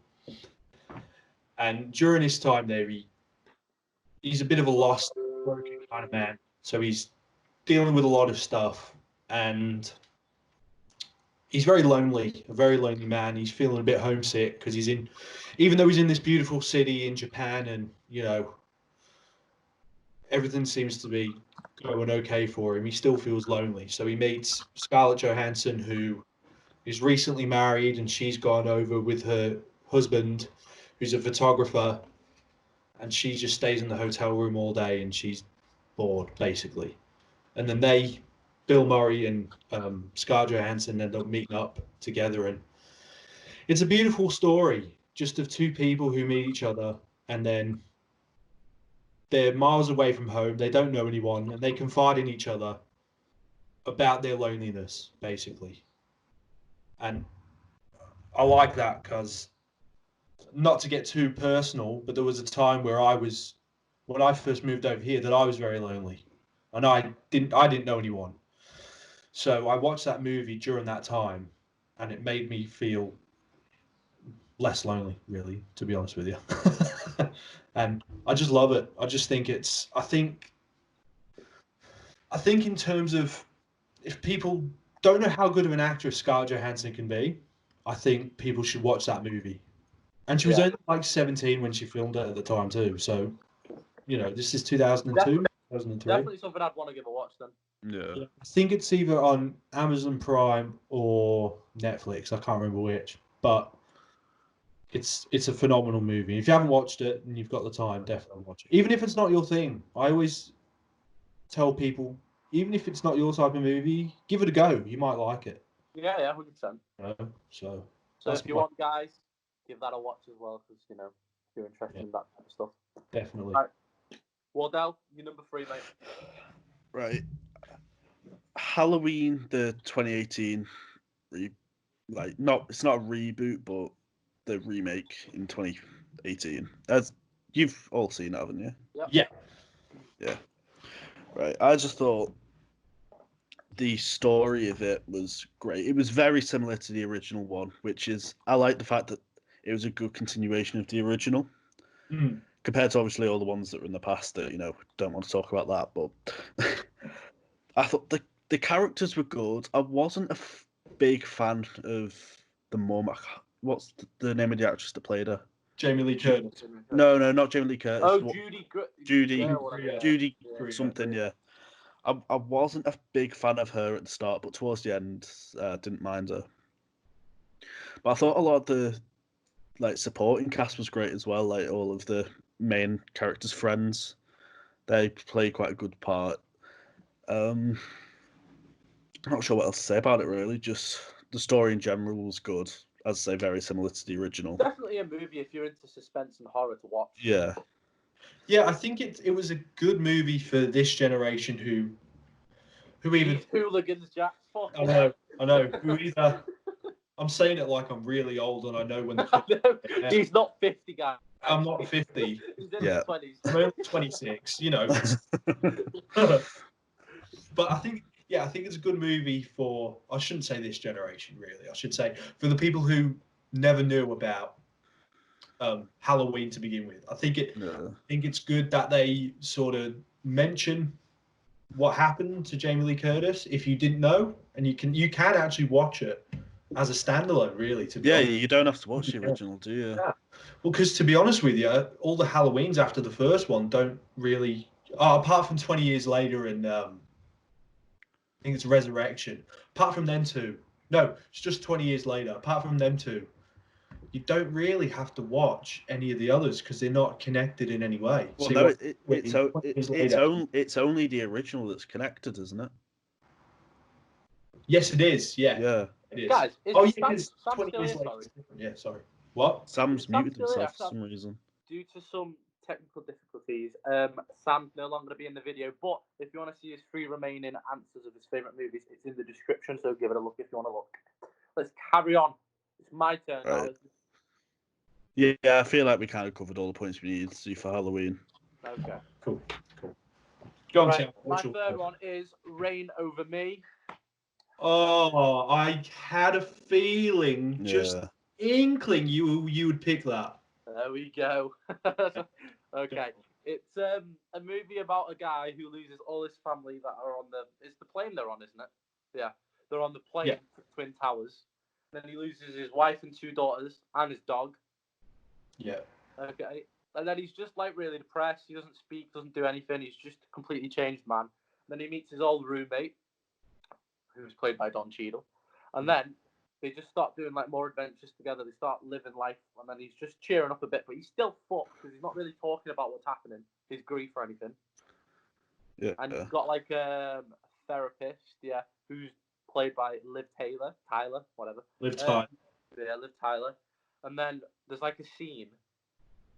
and during his time there, he's a bit of a lost, broken kind of man. So he's dealing with a lot of stuff, and he's very lonely. A very lonely man. He's feeling a bit homesick because even though he's in this beautiful city in Japan, and you know, everything seems to be going okay for him, he still feels lonely. So he meets Scarlett Johansson, who is recently married, and she's gone over with her husband, who's a photographer, and she just stays in the hotel room all day, and she's bored, basically. And then Bill Murray and Scarlett Johansson end up meeting up together, and it's a beautiful story, just of two people who meet each other, and then they're miles away from home, they don't know anyone, and they confide in each other about their loneliness, basically. And I like that because, not to get too personal, but there was a time where when I first moved over here, that I was very lonely. and I didn't know anyone. So I watched that movie during that time, and it made me feel less lonely, really, to be honest with you. And I just love it. I just think I think in terms of, if people don't know how good of an actress Scarlett Johansson can be, I think people should watch that movie. And she was Yeah. only like 17 when she filmed it at the time too. So, this is 2002, 2003. Definitely something I'd want to give a watch then. Yeah. I think it's either on Amazon Prime or Netflix. I can't remember which, but it's a phenomenal movie. If you haven't watched it and you've got the time, definitely watch it. Even if it's not your thing, I always tell people, even if it's not your type of movie, give it a go. You might like it. Yeah, 100%. So So that's if you my- want, guys, give that a watch as well, because if you're interested in that type of stuff. definitely. Right. Wardell, you're number 3, mate. Right. Halloween, the 2018 it's not a reboot, but the remake in 2018. As you've all seen it, haven't you? Yep. Yeah. Right. I just thought the story of it was great. It was very similar to the original one, which is, I like the fact that it was a good continuation of the original, compared to obviously all the ones that were in the past that, don't want to talk about that. But I thought the characters were good. I wasn't a big fan of the mum. What's the name of the actress that played her? Jamie Lee Curtis. No, not Jamie Lee Curtis. Oh, Judy Greer. Judy Greer. something, yeah. I wasn't a big fan of her at the start, but towards the end, didn't mind her. But I thought a lot of the supporting cast was great as well. Like all of the main characters' friends, they play quite a good part. I'm not sure what else to say about it really. Just the story in general was good. As I say, very similar to the original. Definitely a movie if you're into suspense and horror to watch. Yeah. Yeah, I think it was a good movie for this generation who even These hooligans, Jack. Fuck. I know who either. I'm saying it like I'm really old and I know when I the know. Yeah. He's not 50, guys. I'm not 50. He's in Yeah. his 20s. I'm only 26. But I think it's a good movie for, I shouldn't say this generation really. I should say for the people who never knew about Halloween to begin with. I think it's good that they sort of mention what happened to Jamie Lee Curtis if you didn't know, and you can actually watch it as a standalone, really. To be honest. You don't have to watch the original, do you? Yeah. Well, because to be honest with you, all the Halloweens after the first one don't really, apart from 20 years later and I think it's Resurrection. Apart from them two, no, it's just 20 years later. Apart from them two, you don't really have to watch any of the others because they're not connected in any way. Well, So no, it's only the original that's connected, isn't it? Yes, it is. Yeah, Yeah. it is. Guys, Oh, is yeah, Sam, because Sam 20 still years here? later. Sorry. it's different. Yeah, sorry. What? Sam's Sam muted still here? himself for some reason. Due to some technical difficulties, Sam's no longer going to be in the video. But if you want to see his 3 remaining answers of his favourite movies, it's in the description. So give it a look if you want to look. Let's carry on. It's my turn now. Right. Yeah, I feel like we kind of covered all the points we needed to do for Halloween. Okay. Cool. Go on, Right, Sam. my third one is Reign Over Me. Oh, I had a feeling, just inkling you would pick that. There we go. Okay. It's a movie about a guy who loses all his family that are on it's the plane they're on, isn't it? Yeah. They're on the plane to Twin Towers. Then he loses his wife and 2 daughters and his dog. Yeah. Okay. And then he's just really depressed. He doesn't speak, doesn't do anything. He's just a completely changed man. Then he meets his old roommate, who's played by Don Cheadle. And then they just start doing more adventures together. They start living life, and then he's just cheering up a bit, but he's still fucked because he's not really talking about what's happening, his grief or anything. Yeah. And he's got a therapist, who's played by Liv Tyler, whatever. Liv Tyler. Yeah, Liv Tyler. And then there's a scene,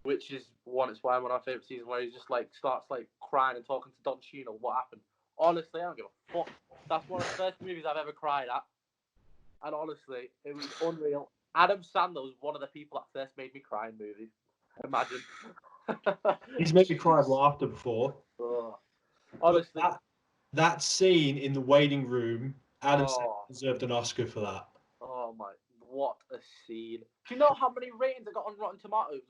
which is one of our favorite seasons, where he just starts crying and talking to Don Cheadle. What happened? Honestly, I don't give a fuck. That's one of the first movies I've ever cried at. And honestly, it was unreal. Adam Sandler was one of the people that first made me cry in movies. Imagine. He's made me cry of laughter before. Honestly, that scene in the waiting room, Adam Sandler Oh. deserved an Oscar for that. Oh my, what a scene! Do you know how many ratings I got on Rotten Tomatoes?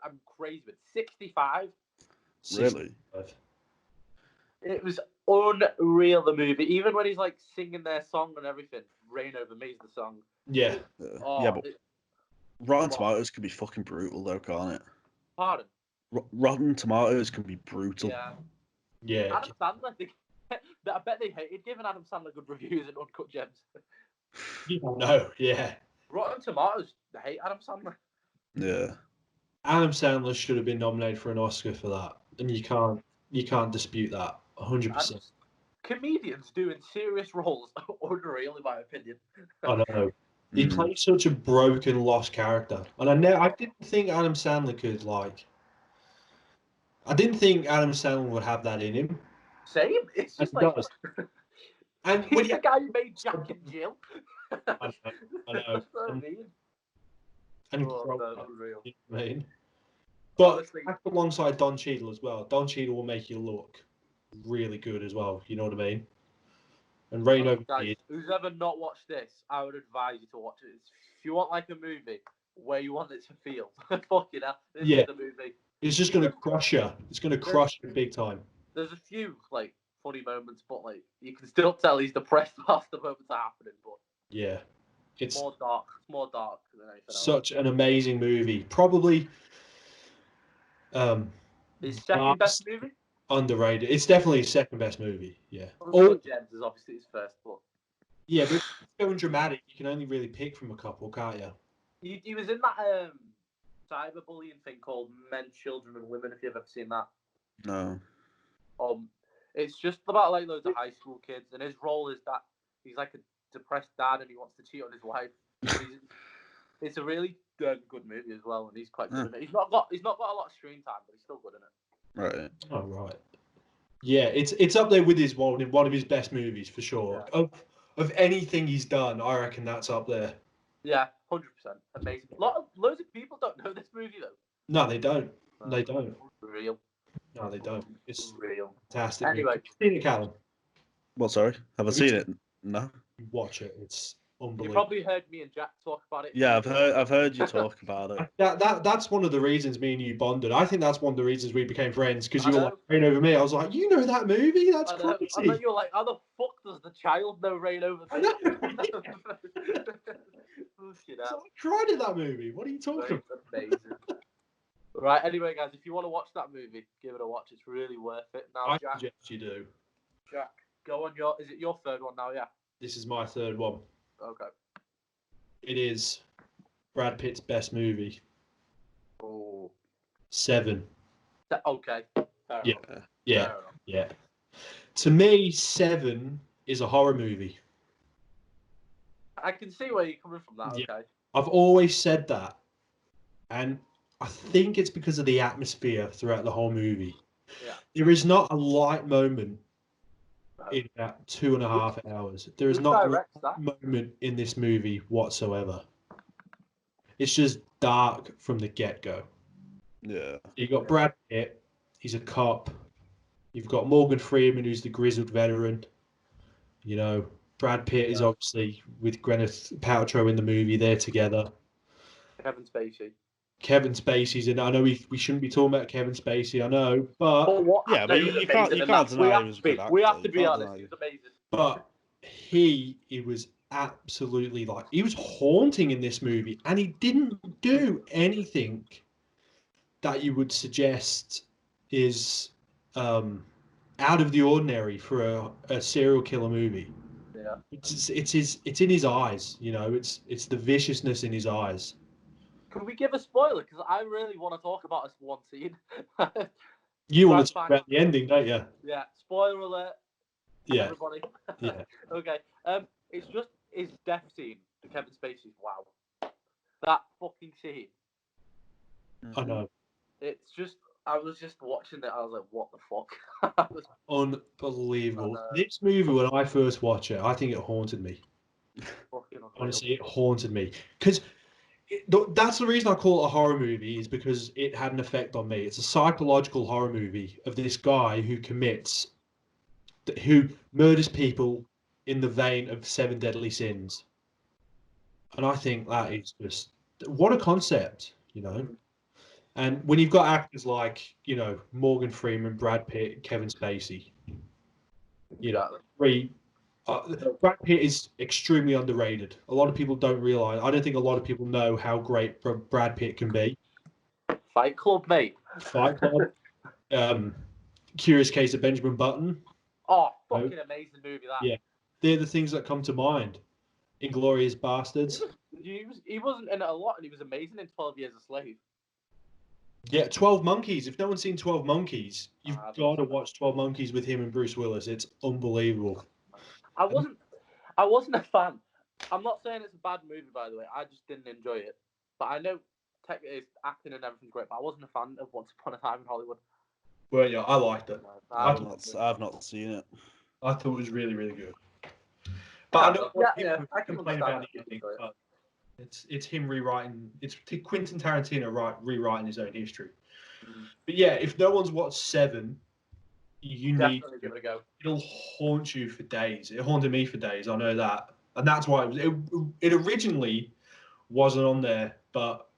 I'm crazy with 65. Really? 65. It was unreal, the movie. Even when he's like singing their song and everything, "Rain Over Me" is the song. Yeah. Oh, Yeah, but Rotten What? Tomatoes can be fucking brutal, though, can't it? pardon. Rotten Tomatoes can be brutal. Yeah, Yeah. Adam Sandler. I bet they hated giving Adam Sandler good reviews in Uncut Gems. No, yeah. Rotten Tomatoes, they hate Adam Sandler. Yeah. Adam Sandler should have been nominated for an Oscar for that, and you can't dispute that. 100%. Comedians doing serious roles are unreal, in my opinion. I know. He Mm. plays such a broken, lost character, and I didn't think Adam Sandler could like. I didn't think Adam Sandler would have that in him. Same. It's And just he like does. And he's when he, the guy who made Jack and Jill. I know. That's so And- mean. and Oh, grow no, up, unreal. you know what I mean? But Honestly. act alongside Don Cheadle as well. Don Cheadle will make you look really good as well. You know what I mean? And Rain Over Guys, Me. who's ever not watched this, I would advise you to watch it. If you want like a movie where you want it to feel, fucking hell, this Yeah. is the movie. It's just going to crush you. It's going to crush you big time. There's a few like funny moments, but like you can still tell he's depressed whilst the moments are happening. But Yeah. It's more dark. It's more dark than anything else. such an amazing movie. Probably His second best movie. underrated. It's definitely his second best movie. Yeah. Uncut Gems is obviously his first, but Yeah, but if it's going dramatic, you can only really pick from a couple, can't you? he was in that cyberbullying thing called Men, Children, and Women. If you've ever seen that. No. It's just about like loads of high school kids, and his role is that he's like a depressed dad and he wants to cheat on his wife. It's a really good movie as well, and he's quite good in it. He's not got a lot of screen time, but he's still good in it. Right. Oh right. Yeah, it's up there with his one of his best movies for sure. Yeah. Of anything he's done, I reckon that's up there. Yeah, 100%. Amazing. Loads of people don't know this movie though. No, they don't. They don't. Real. No, they don't. It's Real. fantastic. Anyway. Have you seen it, Callum? Well, sorry. Have I Have you seen it? No. Watch it. It's You unbelievable. probably heard me and Jack talk about it. Yeah, I've heard you talk about it. That's one of the reasons me and you bonded. I think that's one of the reasons we became friends because I you were know. like Rain Over Me. I was like, you know that movie? That's I know. crazy. I know you're like, how the fuck does the child know Rain Over I Me? know. Fucking So hell. I cried at that movie. What are you talking about? That's amazing. Right, anyway, guys, if you want to watch that movie, give it a watch. It's really worth it. Now, I Jack, suggest you do. go on is it your third one now? Yeah. This is my third one. Okay. It is Brad Pitt's best movie, Oh. Seven. Okay. Fair Yeah. enough. Yeah, Fair enough. yeah. To me, Seven is a horror movie. I can see where you're coming from. That. Yeah. Okay. I've always said that, and I think it's because of the atmosphere throughout the whole movie. Yeah. There is not a light moment No. in that 2.5 hours. There is Who not a directs that? moment in this movie whatsoever. It's just dark from the get-go. Yeah. You got Brad Pitt, he's a cop. You've got Morgan Freeman, who's the grizzled veteran. You know, Brad Pitt is Yeah. obviously with Gwyneth Paltrow in the movie. They're together. Kevin Spacey. Kevin Spacey's in. I know we shouldn't be talking about Kevin Spacey. I know, But what? Yeah, but he was you can't- amazing you in can't that. deny We he have was to a be. good We actor. have to You be can't honest. deny He was amazing. but he was absolutely like he was haunting in this movie, and he didn't do anything that you would suggest is out of the ordinary for a serial killer movie. Yeah. It's in his eyes, you know. It's the viciousness in his eyes. Can we give a spoiler? Because I really want to talk about this one scene. You want Right, to talk fine. about the ending, don't you? Yeah. Spoiler alert. Yeah, Everybody. yeah. Okay. It's just his death scene to Kevin Spacey's. Wow. That fucking scene. I know. It's just. I was just watching it. I was like, what the fuck? I was Unbelievable. I know. This movie, when I first watched it, I think it haunted me. fucking unreal. Honestly, it haunted me because that's the reason I call it a horror movie is because it had an effect on me. It's a psychological horror movie of this guy who commits who murders people in the vein of Seven Deadly Sins. And I think that is just what a concept, you know. And when you've got actors like, you know, Morgan Freeman, Brad Pitt, Kevin Spacey, you know, three. Brad Pitt is extremely underrated. A lot of people don't realize. I don't think a lot of people know how great Brad Pitt can be. Fight Club, mate. Fight Club. Curious Case of Benjamin Button. Oh, fucking amazing movie that. Yeah, they're the things that come to mind. Inglorious Bastards. He wasn't in it a lot, and he was amazing in 12 Years a Slave. Yeah, 12 Monkeys. If no one's seen 12 Monkeys, you've I've got to seen watch 12 Monkeys with him and Bruce Willis. It's unbelievable. I wasn't a fan. I'm not saying it's a bad movie, by the way. I just didn't enjoy it. But I know his acting and everything's great, but I wasn't a fan of Once Upon a Time in Hollywood. Well, yeah, I liked it. I've not seen it. I thought it was really, really good. But I know Yeah, I can complain understand about the that. ending. But it's him rewriting. It's Quentin Tarantino rewriting his own history. But yeah, if no one's watched Seven, you need Definitely give it a go. It'll haunt you for days. It haunted me for days. I know that, and that's why it originally wasn't on there, but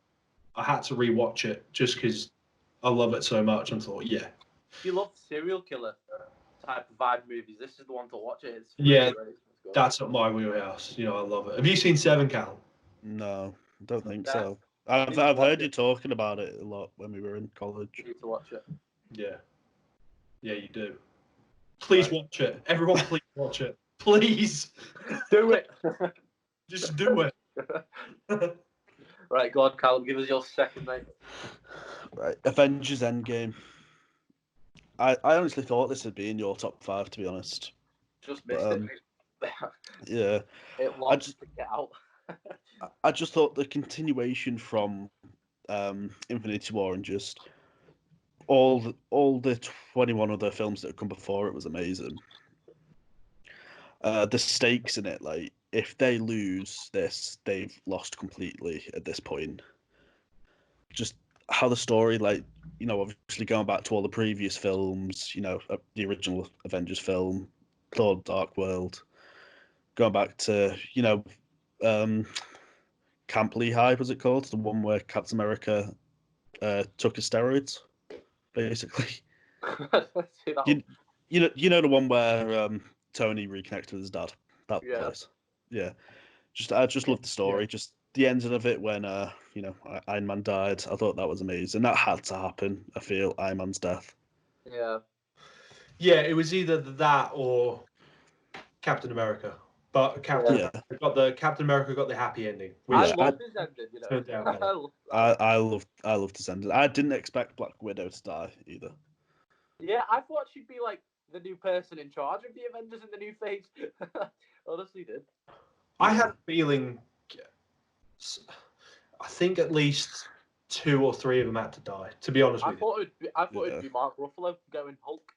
I had to rewatch it just because I love it so much. And thought, yeah, If you love serial killer type of vibe movies, this is the one to watch it. It's Yeah. really good. that's up my wheelhouse. You know, I love it. Have you seen Seven, Cal? No, I don't think Yeah. so. You I've need to watch heard you it. talking about it a lot when we were in college. You need to watch it. Yeah, you do. Please Right. watch it, everyone. Please watch it. Please, Do it. just do it. Right, go on, Callum. Give us your second, mate. Right, Avengers Endgame. I honestly thought this would be in your top 5, to be honest. Just missed But, it. Yeah, It lost to get out. I just thought the continuation from Infinity War and just all the 21 other films that have come before it was amazing. The stakes in it, like if they lose this, they've lost completely at this point. Just how the story, like, you know, obviously going back to all the previous films, you know, the original Avengers film, Thor: Dark World, going back to, you know, Camp Lehigh, was it called? The one where Captain America took his steroids, basically. See that You know the one where Tony reconnected with his dad. That Yeah. place. Yeah. I just love the story. Yeah. Just the ending of it when you know, Iron Man died. I thought that was amazing. That had to happen. I feel Iron Man's death. Yeah. Yeah, it was either that or Captain America. But Captain America got the happy ending. I Yeah, love his ending, you know. Turned out well. I love that. I loved his ending. I didn't expect Black Widow to die either. Yeah, I thought she'd be like the new person in charge of the Avengers in the new phase. Honestly, did. I had a feeling. I think at least 2 or 3 of them had to die. To be honest I with thought Yeah. it'd be Mark Ruffalo going Hulk.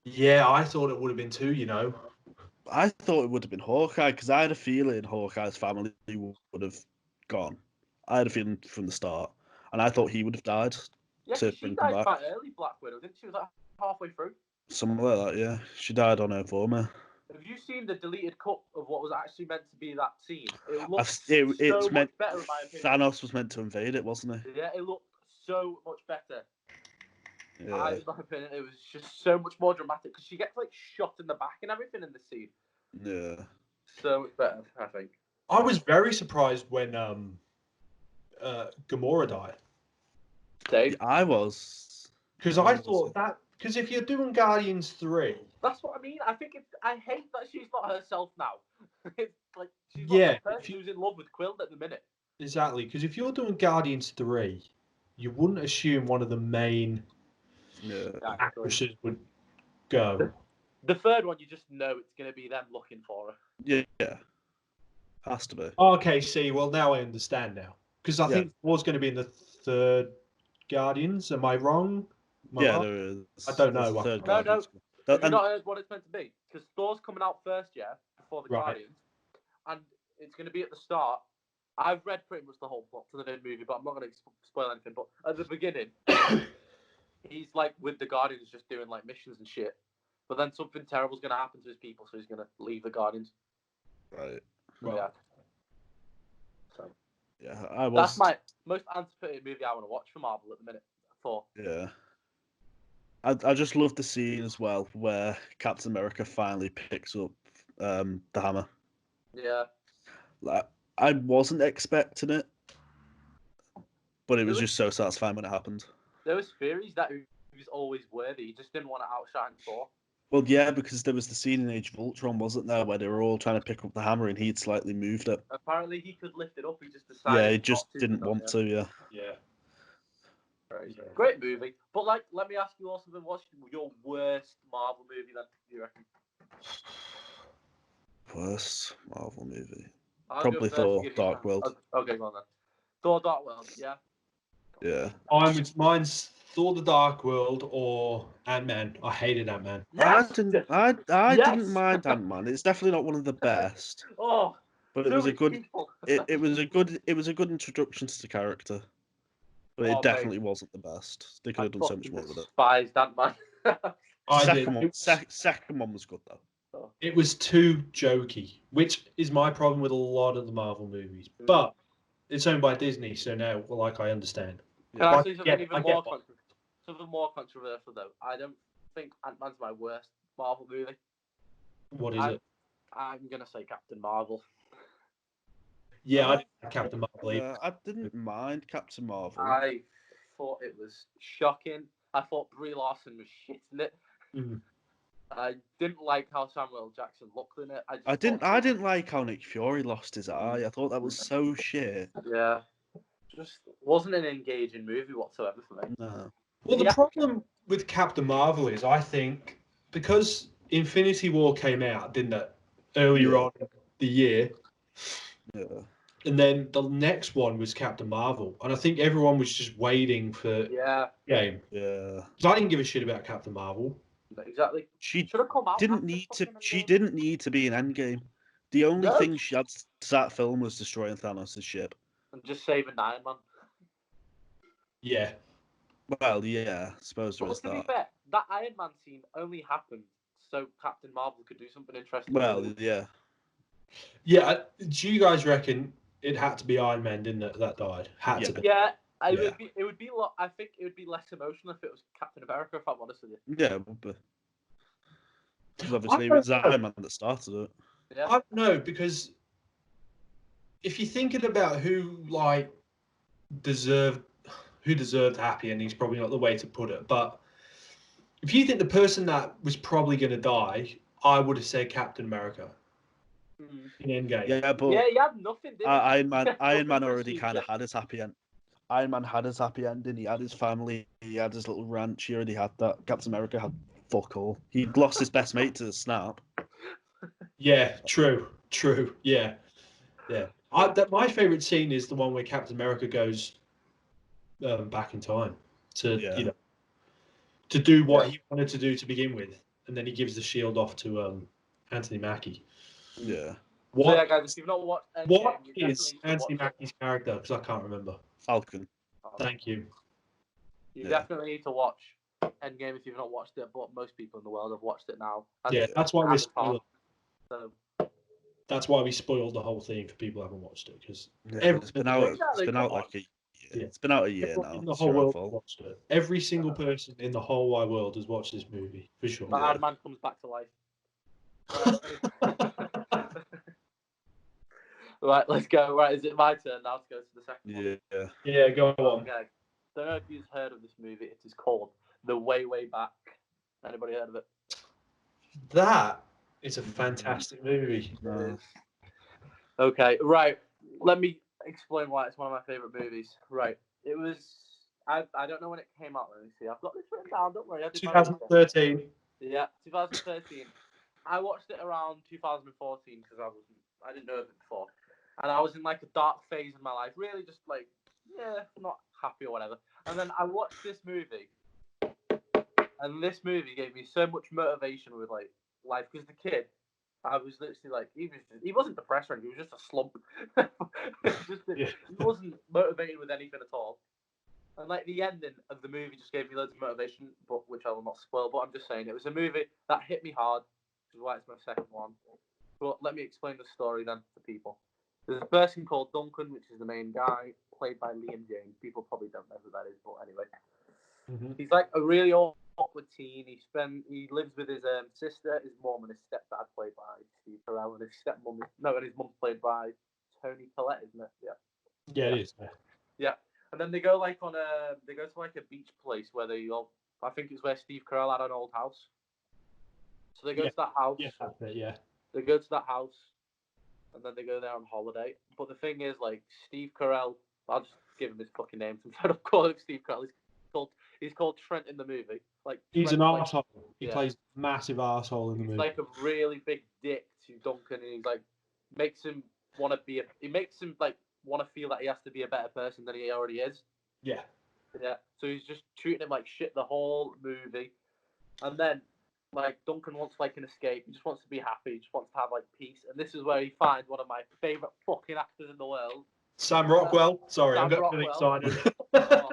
you. Yeah, I thought it would have been 2. You know. I thought it would have been Hawkeye because I had a feeling Hawkeye's family would have gone. I had a feeling from the start, and I thought he would have died. Yeah, To 'cause she bring died them back. quite early, Black Widow, didn't she? Was like halfway through. Something like that, yeah. She died on her vomit. Have you seen the deleted cut of what was actually meant to be that scene? It I've- looks it's so meant much better, in my opinion. Thanos was meant to invade it, wasn't he? Yeah, it looked so much better. Yeah. In my opinion, it was just so much more dramatic because she gets like shot in the back and everything in the scene. Yeah. So much better, I think. I was very surprised when Gamora died Dave, I was. because I thought that because if you're doing Guardians 3, that's what I mean. I think I hate that she's not herself now. It's like she's Yeah, not the person who's in love with Quill at the minute. exactly. Because if you're doing Guardians 3, you wouldn't assume one of the main Yeah. actresses would go. The third one, you just know it's going to be them looking for her. Yeah. Has to be. Okay, see, well now I understand now because I Yeah. think it was going to be in the third Guardians. Am I wrong? Am I Yeah, wrong? there is. I don't There's know. a third No, Guardians. Have you And- not heard what it's meant to be? Because Thor's coming out first, yeah, before the Right. Guardians, and it's going to be at the start. I've read pretty much the whole plot to the new movie, but I'm not going to spoil anything. But at the beginning, he's like with the Guardians, just doing like missions and shit, but then something terrible's going to happen to his people, so he's going to leave the Guardians. Right. Well, Yeah. So Yeah, I that's was. my most anticipated movie I want to watch for Marvel at the minute. Yeah. I just love the scene as well where Captain America finally picks up the hammer. Yeah. Like, I wasn't expecting it, but it was Really? just so satisfying when it happened. There was theories that he was always worthy. He just didn't want to outshine Thor. Well, yeah, because there was the scene in Age of Ultron, wasn't there, where they were all trying to pick up the hammer and he'd slightly moved it. Apparently, he could lift it up. He just decided. Yeah, he not just to, didn't want to. Yeah. yeah. Crazy. Great movie, but like, let me ask you also then, what's your worst Marvel movie then? You reckon? Worst Marvel movie. I'll go Probably first to Thor: give you Dark time. World. Okay, go on then. Thor: Dark World. Yeah. Yeah. Mine's Thor: The Dark World or Ant-Man. I hated Ant-Man. Yes! I Yes! didn't mind Ant-Man. It's definitely not one of the best, Oh, but it so was a many good. people. It was a good introduction to the character, but Oh, it mate. definitely wasn't the best. They could I have done so much fucking more with it. despised Ant-Man. I Second did. one, second one was good though. It was too jokey, which is my problem with a lot of the Marvel movies. Mm. But it's owned by Disney, so now, well, like, I understand. Can I But say I something get- even I get more why. something more controversial though? I don't think Ant-Man's my worst Marvel movie. What is it? I'm gonna say Captain Marvel. Yeah, I didn't like Captain Marvel either. I didn't mind Captain Marvel. I thought it was shocking. I thought Brie Larson was shit in it. Mhm. I didn't like how Samuel Jackson looked in it. I didn't like how Nick Fury lost his eye. I thought that was so shit. Yeah, just wasn't an engaging movie whatsoever for me. No. Well, the Yeah. problem with Captain Marvel is, I think, because Infinity War came out, didn't it, earlier Yeah. on in the year, Yeah. and then the next one was Captain Marvel, and I think everyone was just waiting for Yeah, game. Yeah. 'Cause I didn't give a shit about Captain Marvel. exactly. She Should have come out. didn't after need to. fucking She Endgame. didn't need to be in Endgame. The only No. thing she had to that film was destroying Thanos' ship. And just saving Iron Man. Yeah, Well, yeah, I suppose there But is to be that. fair, that Iron Man scene only happened so Captain Marvel could do something interesting. Well, yeah. yeah. Do you guys reckon it had to be Iron Man, didn't it? That died. Had to be. Yeah, it Yeah. would be. It would be. I think it would be less emotional if it was Captain America. If I'm honest with you. Yeah, it would be. Because obviously it I was don't know. Iron Man that started it. Yeah. I don't know, because if you're thinking about who deserved happy endings, probably not the way to put it. But if you think the person that was probably going to die, I would have said Captain America in Endgame. Yeah, but Yeah, he had nothing, did he? Iron Man Nothing but already suit kind of shit. had his happy end. Iron Man had his happy ending. He had his family. He had his little ranch. He already had that. Captain America had fuck all. He'd lost his best mate to the snap. Yeah, true. Yeah. My favorite scene is the one where Captain America goes back in time to to do what he wanted to do to begin with, and then he gives the shield off to Anthony Mackie. Yeah. So yeah, guys, if you've not watched Endgame, What you definitely is should Anthony watch it. Mackie's character? Because I can't remember. Falcon. Thank you. You Yeah. definitely need to watch Endgame if you've not watched it, but most people in the world have watched it now. And Yeah, that's why we Avatar, spoiled. so That's why we spoiled the whole thing for people who haven't watched it, because Yeah, Every- it's been out. It's Exactly, been come out on. like a year. Yeah. It's been out a year everyone now. in the It's whole your own world fault. watched it. Every single person in the whole wide world has watched this movie for sure. but Yeah. Iron Man comes back to life. Right, let's go. Right, is it my turn now to go to the second one? Yeah. Yeah, go on. Okay. Don't know if you've heard of this movie. It is called The Way, Way Back. Anybody heard of it? That is a fantastic movie. No. Okay, right. Let me explain why it's one of my favorite movies. Right. It was. I don't know when it came out. Let me see. I've got this written down. Don't worry. I did my research. 2013. Yeah, 2013. I watched it around 2014 because I didn't know of it before, and I was in like a dark phase in my life. Really, just like not happy or whatever. And then I watched this movie, and this movie gave me so much motivation with like life because the kid. I was literally like, he wasn't depressed or anything, he was just a slump. He wasn't motivated with anything at all. And like the ending of the movie just gave me loads of motivation, but which I will not spoil. But I'm just saying it was a movie that hit me hard, which is why it's my second one. But let me explain the story then to people. There's a person called Duncan, which is the main guy, played by Liam James. People probably don't know who that is, but anyway. He's like a really awkward teen. He lives with his sister, his mom, and his stepdad, played by Steve Carell, and his and his mum's played by Toni Collette, isn't it? Yeah. Yeah, it is. Yeah. And then they go to like a beach place where I think it's where Steve Carell had an old house. So they go to that house. Yeah, that's it, yeah. They go to that house, and then they go there on holiday. But the thing is, like, Steve Carell, I'll just give him his fucking name. I'm calling him Steve Carell. He's called Trent in the movie. Like, He's Trent's an like, arsehole. He plays massive arsehole in the he's movie. like a really big dick to Duncan, and he's like makes him want to feel that he has to be a better person than he already is. Yeah. Yeah. So he's just treating him like shit the whole movie, and then like Duncan wants like an escape. He just wants to be happy. He just wants to have like peace. And this is where he finds one of my favorite fucking actors in the world, Sam Rockwell. Sorry, Sam I'm getting Rockwell. excited. Oh.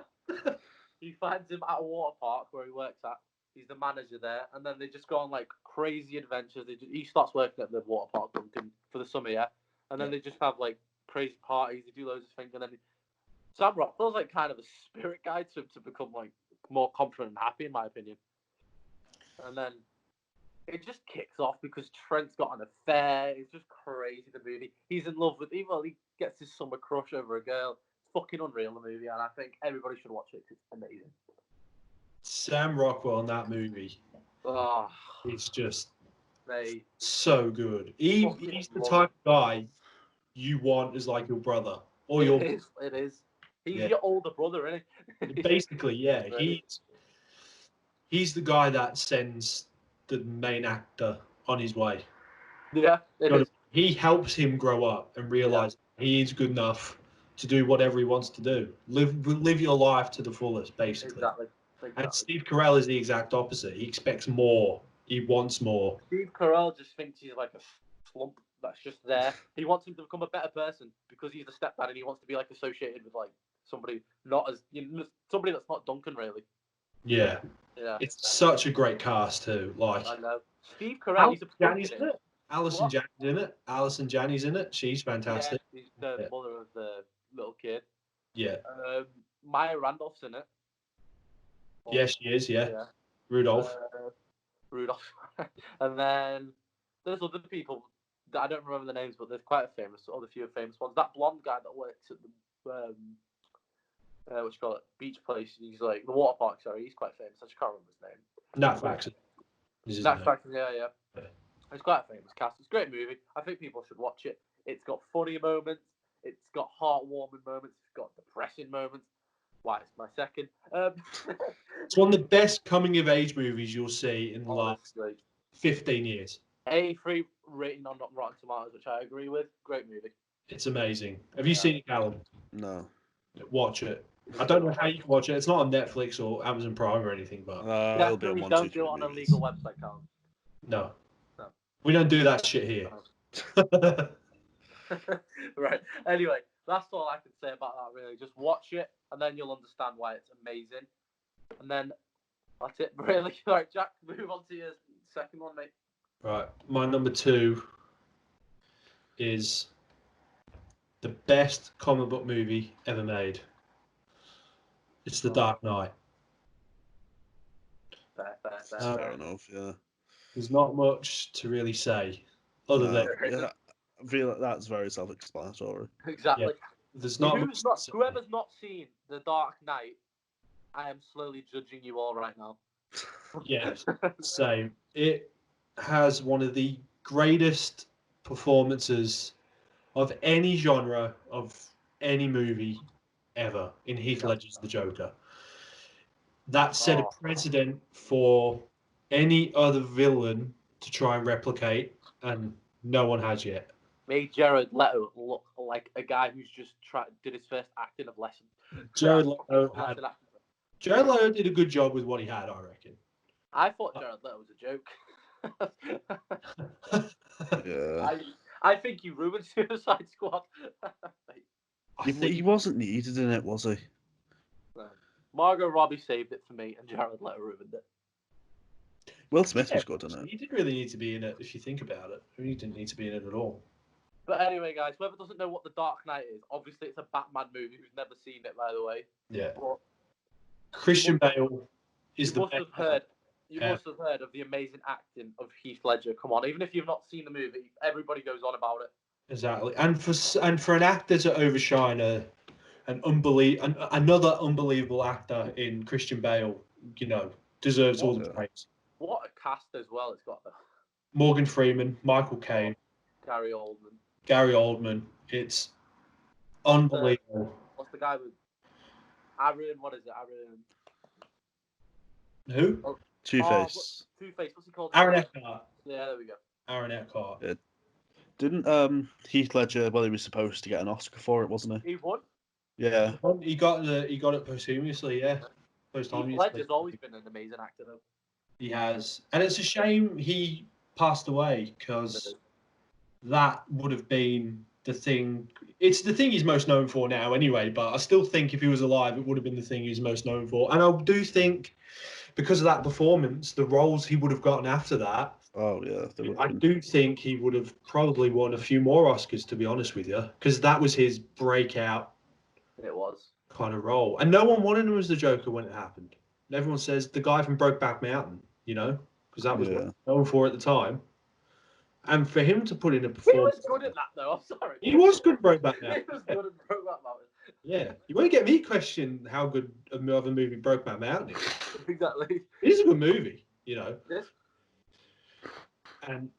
He finds him at a water park where he works at. He's the manager there, and then they just go on like crazy adventures. He starts working at the water park, Duncan, for the summer, yeah. And then they just have like crazy parties. They do loads of things, and then Sam Rockwell's like kind of a spirit guide to become like more confident and happy, in my opinion. And then it just kicks off because Trent's got an affair. It's just crazy, the movie. He's in love with he gets his summer crush over a girl. It's fucking unreal, the movie, and I think everybody should watch it. It's amazing. Sam Rockwell in that movie is just so good. He's the type of guy you want as like your brother or your. It is. He's your older brother, isn't he? Basically, yeah. Right. He's the guy that sends the main actor on his way. Yeah, it is. He helps him grow up and realize he is good enough to do whatever he wants to do. Live your life to the fullest, basically. Exactly. And Steve Carell is the exact opposite. He expects more. He wants more. Steve Carell just thinks he's like a slump that's just there. He wants him to become a better person because he's the stepdad, and he wants to be like associated with like somebody somebody that's not Duncan, really. Yeah. Yeah. It's such a great cast too. Like I know. Steve Carell, he's a Janney's in it. Alison Janney's in it. Alison Janney's in it. She's fantastic. Yeah, she's the mother of the little kid. Yeah. Maya Randolph's in it. Yeah, she is. Yeah. Rudolph. Rudolph. And then there's other people that I don't remember the names, but there's quite a few famous ones. That blonde guy that works at the what you call it, beach place. He's like the water park. Sorry, he's quite famous. I just can't remember his name. Nat Faxon. Nat Faxon. Yeah. It's quite a famous cast. It's a great movie. I think people should watch it. It's got funny moments. It's got heartwarming moments. It's got depressing moments. Why, it's my second. It's one of the best coming of age movies you'll see in the last 15 years. A3 rating on Rotten Tomatoes, which I agree with. Great movie. It's amazing. Have you seen it, Callum? No. Watch it. I don't know how you can watch it. It's not on Netflix or Amazon Prime or anything, but definitely don't do it on a legal website, Callum. No. We don't do that shit here. Right. Anyway, that's all I can say about that, really. Just watch it, and then you'll understand why it's amazing. And then that's it, really. All right, Jack, move on to your second one, mate. Right. My number 2 is the best comic book movie ever made. It's The Dark Knight. Fair enough, yeah. There's not much to really say other than I feel like that's very self-explanatory. Exactly. Yeah. There's not whoever's not seen The Dark Knight, I am slowly judging you all right now. Yeah, same. It has one of the greatest performances of any genre of any movie ever in Heath Ledger's The Joker. That set a precedent for any other villain to try and replicate, and no one has yet. Made Jared Leto look like a guy who's just did his first acting of Lesson. Jared Leto did a good job with what he had, I reckon. I thought Jared Leto was a joke. Yeah. I think he ruined Suicide Squad. He wasn't needed in it, was he? No. Margot Robbie saved it for me, and Jared Leto ruined it. Will Smith was good, isn't it? He didn't really need to be in it if you think about it. He didn't need to be in it at all. But anyway, guys, whoever doesn't know what The Dark Knight is, obviously it's a Batman movie. Who's never seen it, by the way. Yeah. But Christian Bale is you the must best. have heard. You Yeah. must have heard of the amazing acting of Heath Ledger. Come on, even if you've not seen the movie, everybody goes on about it. Exactly, and for an actor to overshine another unbelievable actor in Christian Bale, deserves all the Yeah. praise. What a cast as well it's got. Morgan Freeman, Michael Caine, Gary Oldman. Gary Oldman. It's unbelievable. What's the guy with Aaron? What is it? Aaron. Who? Two-Face. Two-Face. What's he called? Aaron Eckhart. Yeah, there we go. Aaron Eckhart. Yeah. Didn't Heath Ledger? Well, he was supposed to get an Oscar for it, wasn't he? He won. Yeah. He got it posthumously. Yeah, Heath posthumously. Ledger's always been an amazing actor, though. He has, and it's a shame he passed away because that would have been the thing. It's the thing he's most known for now, anyway. But I still think if he was alive, it would have been the thing he's most known for. And I do think because of that performance, the roles he would have gotten after that. Oh yeah. There would I have been. do think he would have probably won a few more Oscars, to be honest with you, because that was his breakout It was. kind of role. And no one wanted him as the Joker when it happened. And everyone says the guy from Brokeback Mountain, because that was what he was known for at the time. And for him to put in a He performance, was good at that, though. I'm sorry. he was good at Brokeback He Mountain. was good at Brokeback Mountain. Yeah, you won't get me question how good of a movie Brokeback Mountain is. Exactly. It is a good movie, Yes. And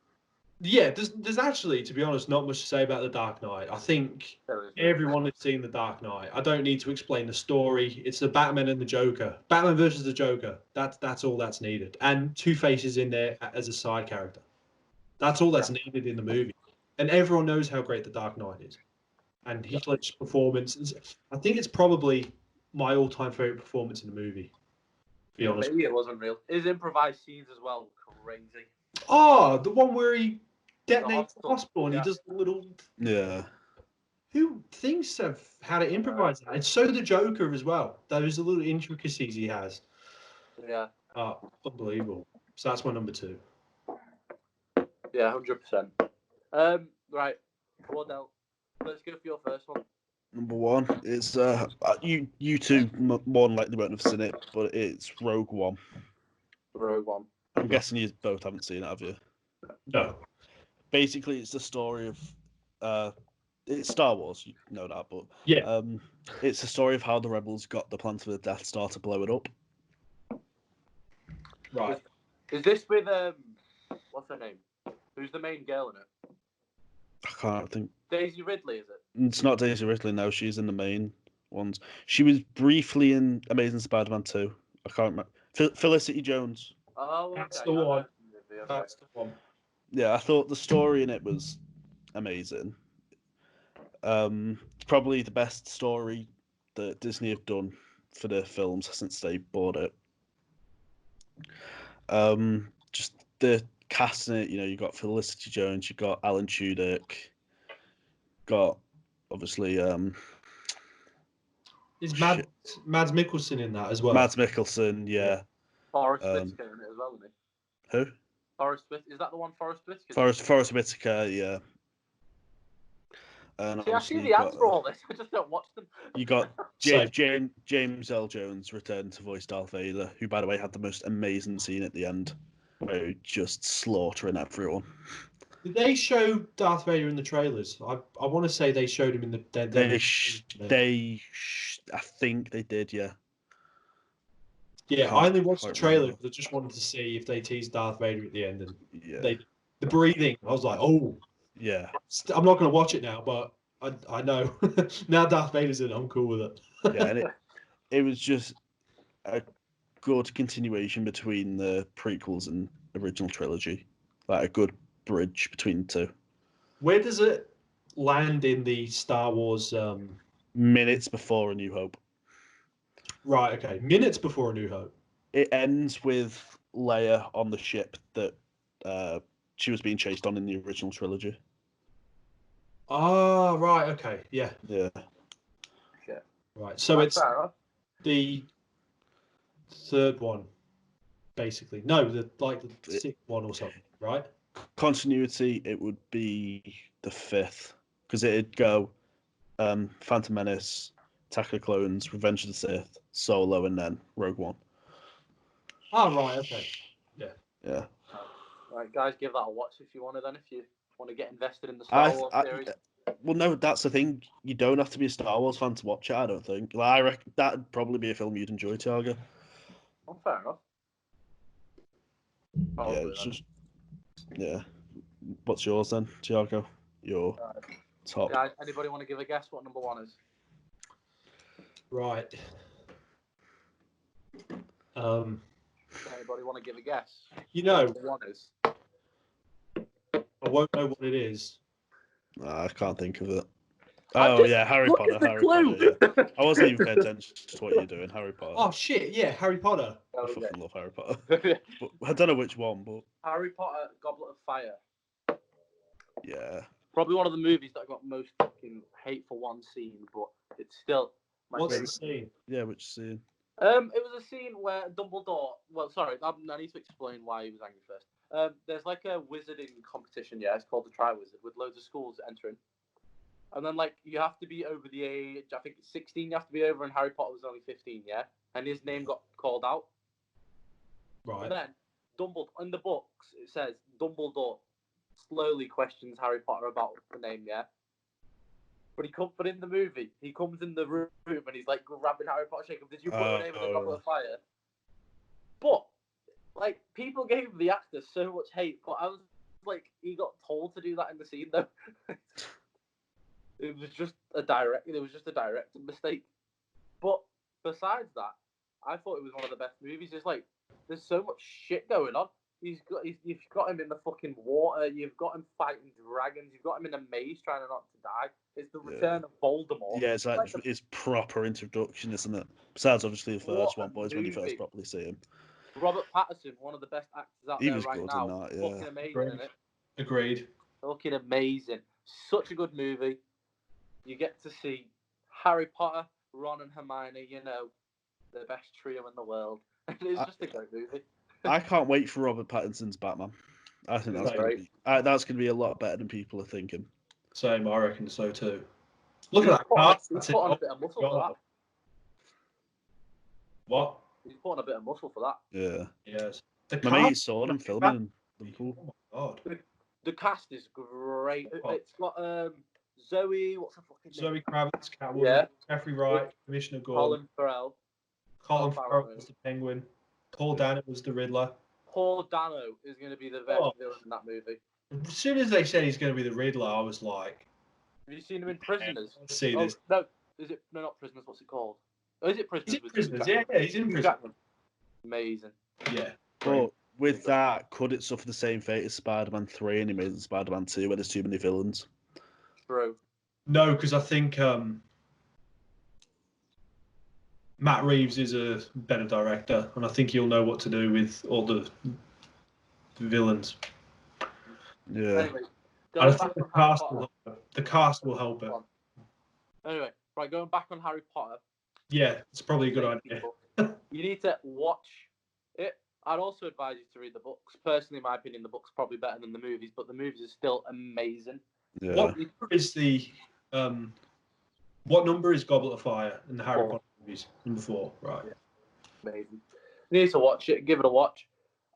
yeah, there's actually, to be honest, not much to say about The Dark Knight. I think There is. everyone has seen The Dark Knight. I don't need to explain the story. It's the Batman and the Joker. Batman versus the Joker. That's all that's needed. And Two-Face is in there as a side character. That's all that's needed in the movie. And everyone knows how great The Dark Knight is. And Heath Ledger's performance I think it's probably my all-time favorite performance in the movie. To be honest. Maybe it wasn't real. His improvised scenes as well, crazy. Oh, the one where he detonates the hospital. hospital and Yeah. he does the little. Yeah. Who thinks of how to improvise that? And so the Joker as well. Those little intricacies he has. Yeah. Oh, unbelievable. So that's my number 2. Yeah, 100%. Right. Wardell, let's go for your first one. Number 1 is you two more than likely won't have seen it, but it's Rogue One. Rogue One. I'm guessing you both haven't seen it, have you? No. Basically, it's the story of it's Star Wars, you know that, but Yeah. it's the story of how the rebels got the plan for the Death Star to blow it up. Right. Is this with what's her name? Who's the main girl in it? I can't think. Daisy Ridley, is it? It's not Daisy Ridley. No, she's in the main ones. She was briefly in Amazing Spider-Man 2. I can't remember. Felicity Jones. Oh, okay. That's the one. Okay. That's the one. Yeah, I thought the story in it was amazing. Probably the best story that Disney have done for their films since they bought it. Just the cast in it, you got Felicity Jones, you got Alan Tudyk, got obviously Is Mads Mikkelsen in that as well? Mads Mikkelsen, yeah. Forrest Whitaker in it as well, isn't he? Who? Forrest Whitaker. Is that the one, Forrest Whitaker? Forrest Whitaker, yeah. And See, I obviously see the you ads got- for all this. I just don't watch them. You got Same. James L. Jones returned to voice Darth Vader, who, by the way, had the most amazing scene at the end, where he just slaughtering everyone. Did they show Darth Vader in the trailers? I want to say they showed him in the. I think they did, yeah. Yeah, I only watched the Quite trailer remember. because I just wanted to see if they teased Darth Vader at the end. And Yeah, the breathing, I was like, oh, yeah, I'm not going to watch it now, but I know. Now Darth Vader's in it, I'm cool with it. yeah. And it was just a good continuation between the prequels and original trilogy, like a good bridge between the two. Where does it land in the Star Wars? Minutes before A New Hope. Right, okay. Minutes before A New Hope. It ends with Leia on the ship that she was being chased on in the original trilogy. Ah, right, okay. Yeah. Yeah. Right. So That's it's fair enough. the third one, basically. No, the sixth one or something, right? Continuity, it would be the fifth, because it'd go Phantom Menace, Attack of the Clones, Revenge of the Sith, Solo, and then Rogue One. Ah, right, okay. Yeah. Right, guys, give that a watch if you want to. Then, if you want to get invested in the Star Wars series. Well, no, that's the thing. You don't have to be a Star Wars fan to watch it. I don't think. Like, I reckon that'd probably be a film you'd enjoy, Tiago. Oh, fair enough. Probably, Yeah, it's just. Yeah. What's yours then, Tiago? Your top. Guys, anybody want to give a guess what number one is? Right. Anybody want to give a guess? You know, What number one is? I won't know what it is. I can't think of it. I Oh just- yeah, Harry Look Potter. at the Harry clue. Potter. Yeah. I wasn't even paying attention to what you're doing. Harry Potter. Oh shit! Yeah, Harry Potter. I Okay. fucking love Harry Potter. But I don't know which one, but Harry Potter, Goblet of Fire. yeah. Probably one of the movies that got most fucking hate for one scene, but it's still my What's the favorite. scene? Yeah, which scene? It was a scene where Dumbledore. Well, sorry, I need to explain why he was angry first. There's like a wizarding competition, yeah. It's called the Triwizard, with loads of schools entering, and then like you have to be over the age. I think it's 16. You have to be over, and Harry Potter was only 15, yeah. And his name got called out. Right. And then Dumbledore in the books it says Dumbledore slowly questions Harry Potter about the name, yeah. But in the movie, he comes in the room and he's like grabbing Harry Potter, shaking. Did you put your name in the Goblet of Fire? But like people gave the actor so much hate, but I was like, he got told to do that in the scene though. It was just a directing mistake. But besides that, I thought it was one of the best movies. It's like there's so much shit going on. You've got him in the fucking water. You've got him fighting dragons. You've got him in a maze trying not to die. It's the return of Voldemort. Yeah, it's like it's proper introduction, isn't it? Besides, obviously, the first one, but it's when you first properly see him. Robert Pattinson, one of the best actors out He there was right good now. in that, yeah. Fucking amazing, Agreed. isn't it? Agreed. Fucking amazing. Such a good movie. You get to see Harry Potter, Ron and Hermione, you know, the best trio in the world. It's just a great movie. I can't wait for Robert Pattinson's Batman. I think that's gonna be a lot better than people are thinking. Same, I reckon so too. Look at that He's cast. put on a bit of muscle for that. What? He's put on a bit of muscle for that. Yeah. Yes. My mate saw them filming Liverpool. Oh my god. The cast is great. It's got Zoe, what's her fucking name? Zoe Kravitz, Catwoman. Yeah. Jeffrey Wright, Commissioner Gordon. Colin Farrell. Colin Farrell. Farrell was the Penguin. Paul Dano was the Riddler. Paul Dano is going to be the best villain in that movie. As soon as they said he's going to be the Riddler, I was like, Have you seen him in Prisoners? let's see Oh, this. no, is it? No, not Prisoners. What's it called? Oh, is it Prisoners? He's in with Prisoners. Hugh Yeah, Jackman? he's in Hugh Prisoners. Jackman. Amazing. Yeah. But with that, could it suffer the same fate as Spider-Man 3 and Amazing Spider-Man 2 where there's too many villains? True. No, because I think Matt Reeves is a better director, and I think he'll know what to do with all the villains. Yeah. Anyway, And I going think back the on Harry cast Potter. will help it. The cast will help it. Anyway, right, going back on Harry Potter. Yeah, it's probably a good idea. You need to watch it. I'd also advise you to read the books. Personally, in my opinion, the books are probably better than the movies, but the movies are still amazing. Yeah. What is the what number is Goblet of Fire in the Harry 4. Potter movies? Number 4, right? Amazing. You need to watch it. Give it a watch.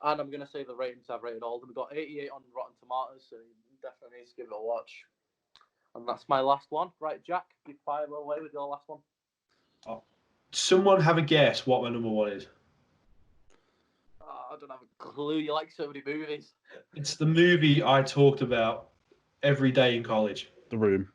And I'm going to say the ratings I've rated all of them. We've got 88 on Rotten Tomatoes, so you definitely need to give it a watch. And that's my last one. Right, Jack, you fire away with your last one. Someone have a guess what my number 1 is. I don't have a clue. You like so many movies. It's the movie I talked about every day in college. The Room.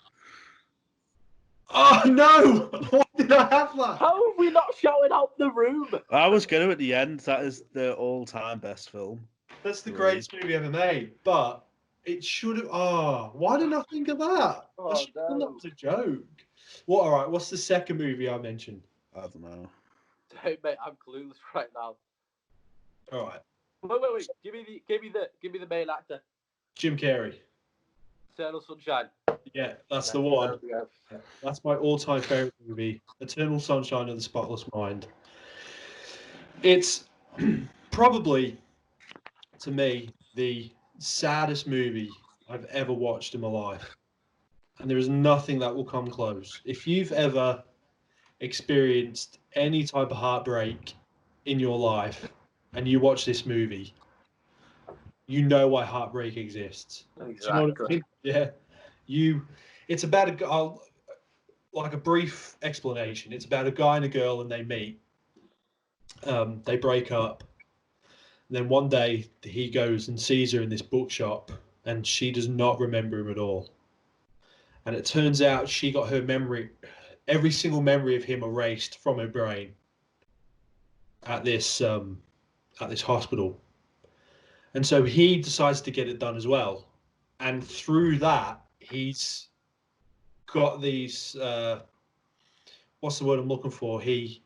Oh no! Why did I have that? How have we not shouted out The Room? I was going to at the end. That is the all-time best film. That's the greatest movie ever made, but it should have. Oh, why didn't I think of that? Oh, I should have done that no. as a joke. What? All right. What's the second movie I mentioned? I don't know. Hey, mate, I'm clueless right now. All right. Wait. Give me the main actor. Jim Carrey. Eternal Sunshine. Yeah, that's the one. There we go. That's my all-time favorite movie. Eternal Sunshine of the Spotless Mind. It's probably, to me, the saddest movie I've ever watched in my life. And there is nothing that will come close. If you've ever experienced any type of heartbreak in your life and you watch this movie, you know why heartbreak exists. Do you know what I mean? Yeah. It's about like a brief explanation. It's about a guy and a girl and they meet. They break up. And then one day he goes and sees her in this bookshop and she does not remember him at all. And it turns out she got her memory, every single memory of him erased from her brain at this hospital. And so he decides to get it done as well. And through that, he's got these what's the word I'm looking for? He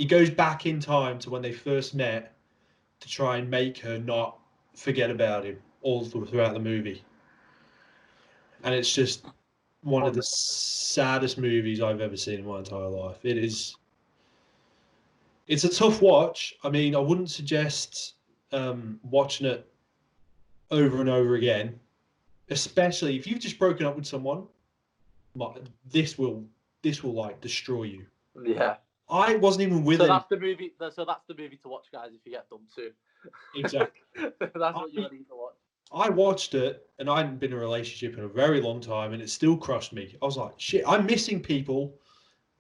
goes back in time to when they first met to try and make her not forget about him all throughout the movie. And it's just one of the saddest movies I've ever seen in my entire life. It's a tough watch. I mean, I wouldn't suggest watching it over and over again, especially if you've just broken up with someone. This will like destroy you. Yeah. I wasn't even with him. That's the movie. So that's the movie to watch, guys. If you get dumped soon. Exactly. That's what you need to watch. I watched it, and I hadn't been in a relationship in a very long time, and it still crushed me. I was like, shit, I'm missing people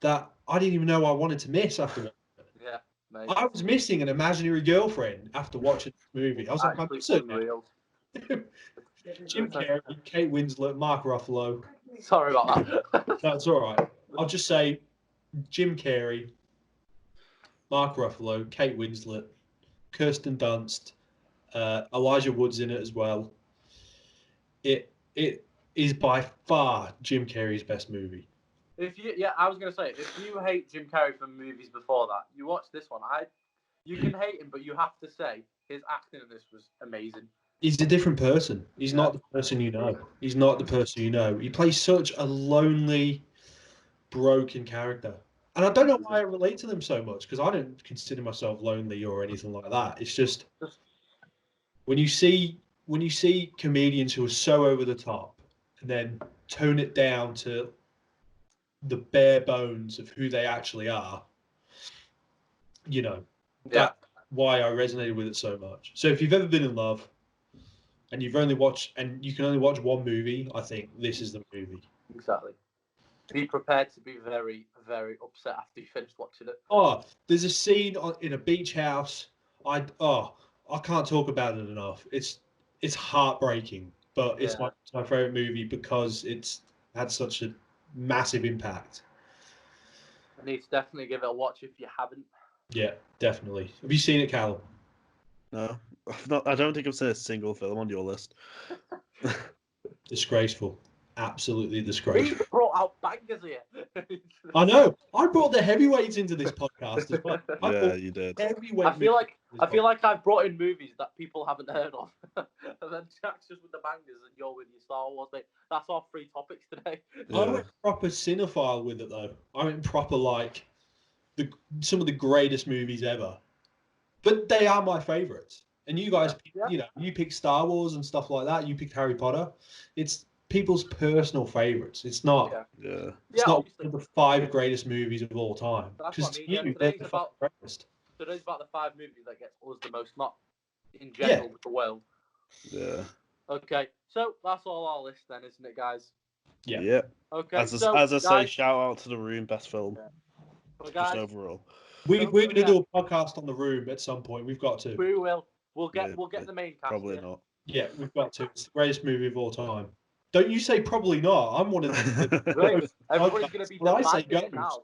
that I didn't even know I wanted to miss after watching it. Yeah, mate. I was missing an imaginary girlfriend after watching this movie. I was like, I'm missing unreal. Jim Carrey, Kate Winslet, Mark Ruffalo. Sorry about that. No, it's all right. I'll just say Jim Carrey, Mark Ruffalo, Kate Winslet, Kirsten Dunst, Elijah Wood's in it as well. It is by far Jim Carrey's best movie. I was gonna say, if you hate Jim Carrey from movies before that, you watch this one. You can hate him, but you have to say his acting in this was amazing. He's a different person. He's not the person you know. He's not the person you know. He plays such a lonely, broken character. And I don't know why I relate to them so much, because I don't consider myself lonely or anything like that. It's just when you see comedians who are so over the top and then tone it down to the bare bones of who they actually are, that's why I resonated with it so much. So if you've ever been in love and you can only watch one movie, I think this is the movie. Exactly. Be prepared to be very, very upset after you finish watching it. Oh, there's a scene in a beach house. I can't talk about it enough. It's heartbreaking, but it's my favorite movie because it's had such a massive impact. I need to definitely give it a watch if you haven't. Yeah, definitely. Have you seen it, Callum? No, I don't think I've seen a single film on your list. Disgraceful. Absolutely disgraceful. He brought out bangers here. I know. I brought the heavyweights into this podcast as well. Yeah, you did. I feel like I've brought in movies that people haven't heard of, and then Jack's just with the bangers, and you're with your Star Wars. Mate. That's our 3 topics today. Yeah. I went proper cinephile with it though. I went proper like some of the greatest movies ever, but they are my favorites. And you guys, you pick Star Wars and stuff like that. You picked Harry Potter. It's people's personal favorites. It's not. Yeah. It's not one of the 5 greatest movies of all time. That's what I mean. Today's about the 5 movies that gets us the most, not in general with the world. Yeah. Okay, so that's all our list then, isn't it, guys? Yeah. Okay. As I say, shout out to The Room, best film. Well, guys, just overall. We're going to do a podcast on The Room at some point. We've got to. We will. We'll get the main cast. Probably here. not. Yeah, we've got to. It's the greatest movie of all time. Don't you say probably not. I'm one of them. Everybody's going to be divided now.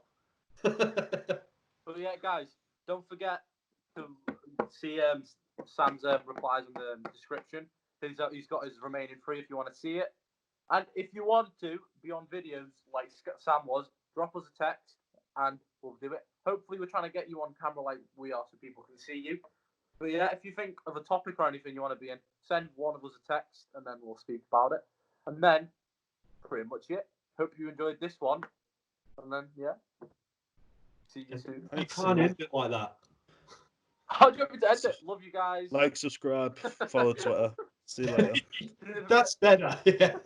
But yeah, guys, don't forget to see Sam's replies in the description. He's got his remaining 3 if you want to see it. And if you want to be on videos like Sam was, drop us a text and we'll do it. Hopefully we're trying to get you on camera like we are so people can see you. But yeah, if you think of a topic or anything you want to be in, send one of us a text and then we'll speak about it. And then, pretty much it. Hope you enjoyed this one. And then, see you soon. you can't end it like that. How do you want me to end it? Love you guys. Like, subscribe, follow Twitter. See you later. That's better. Yeah.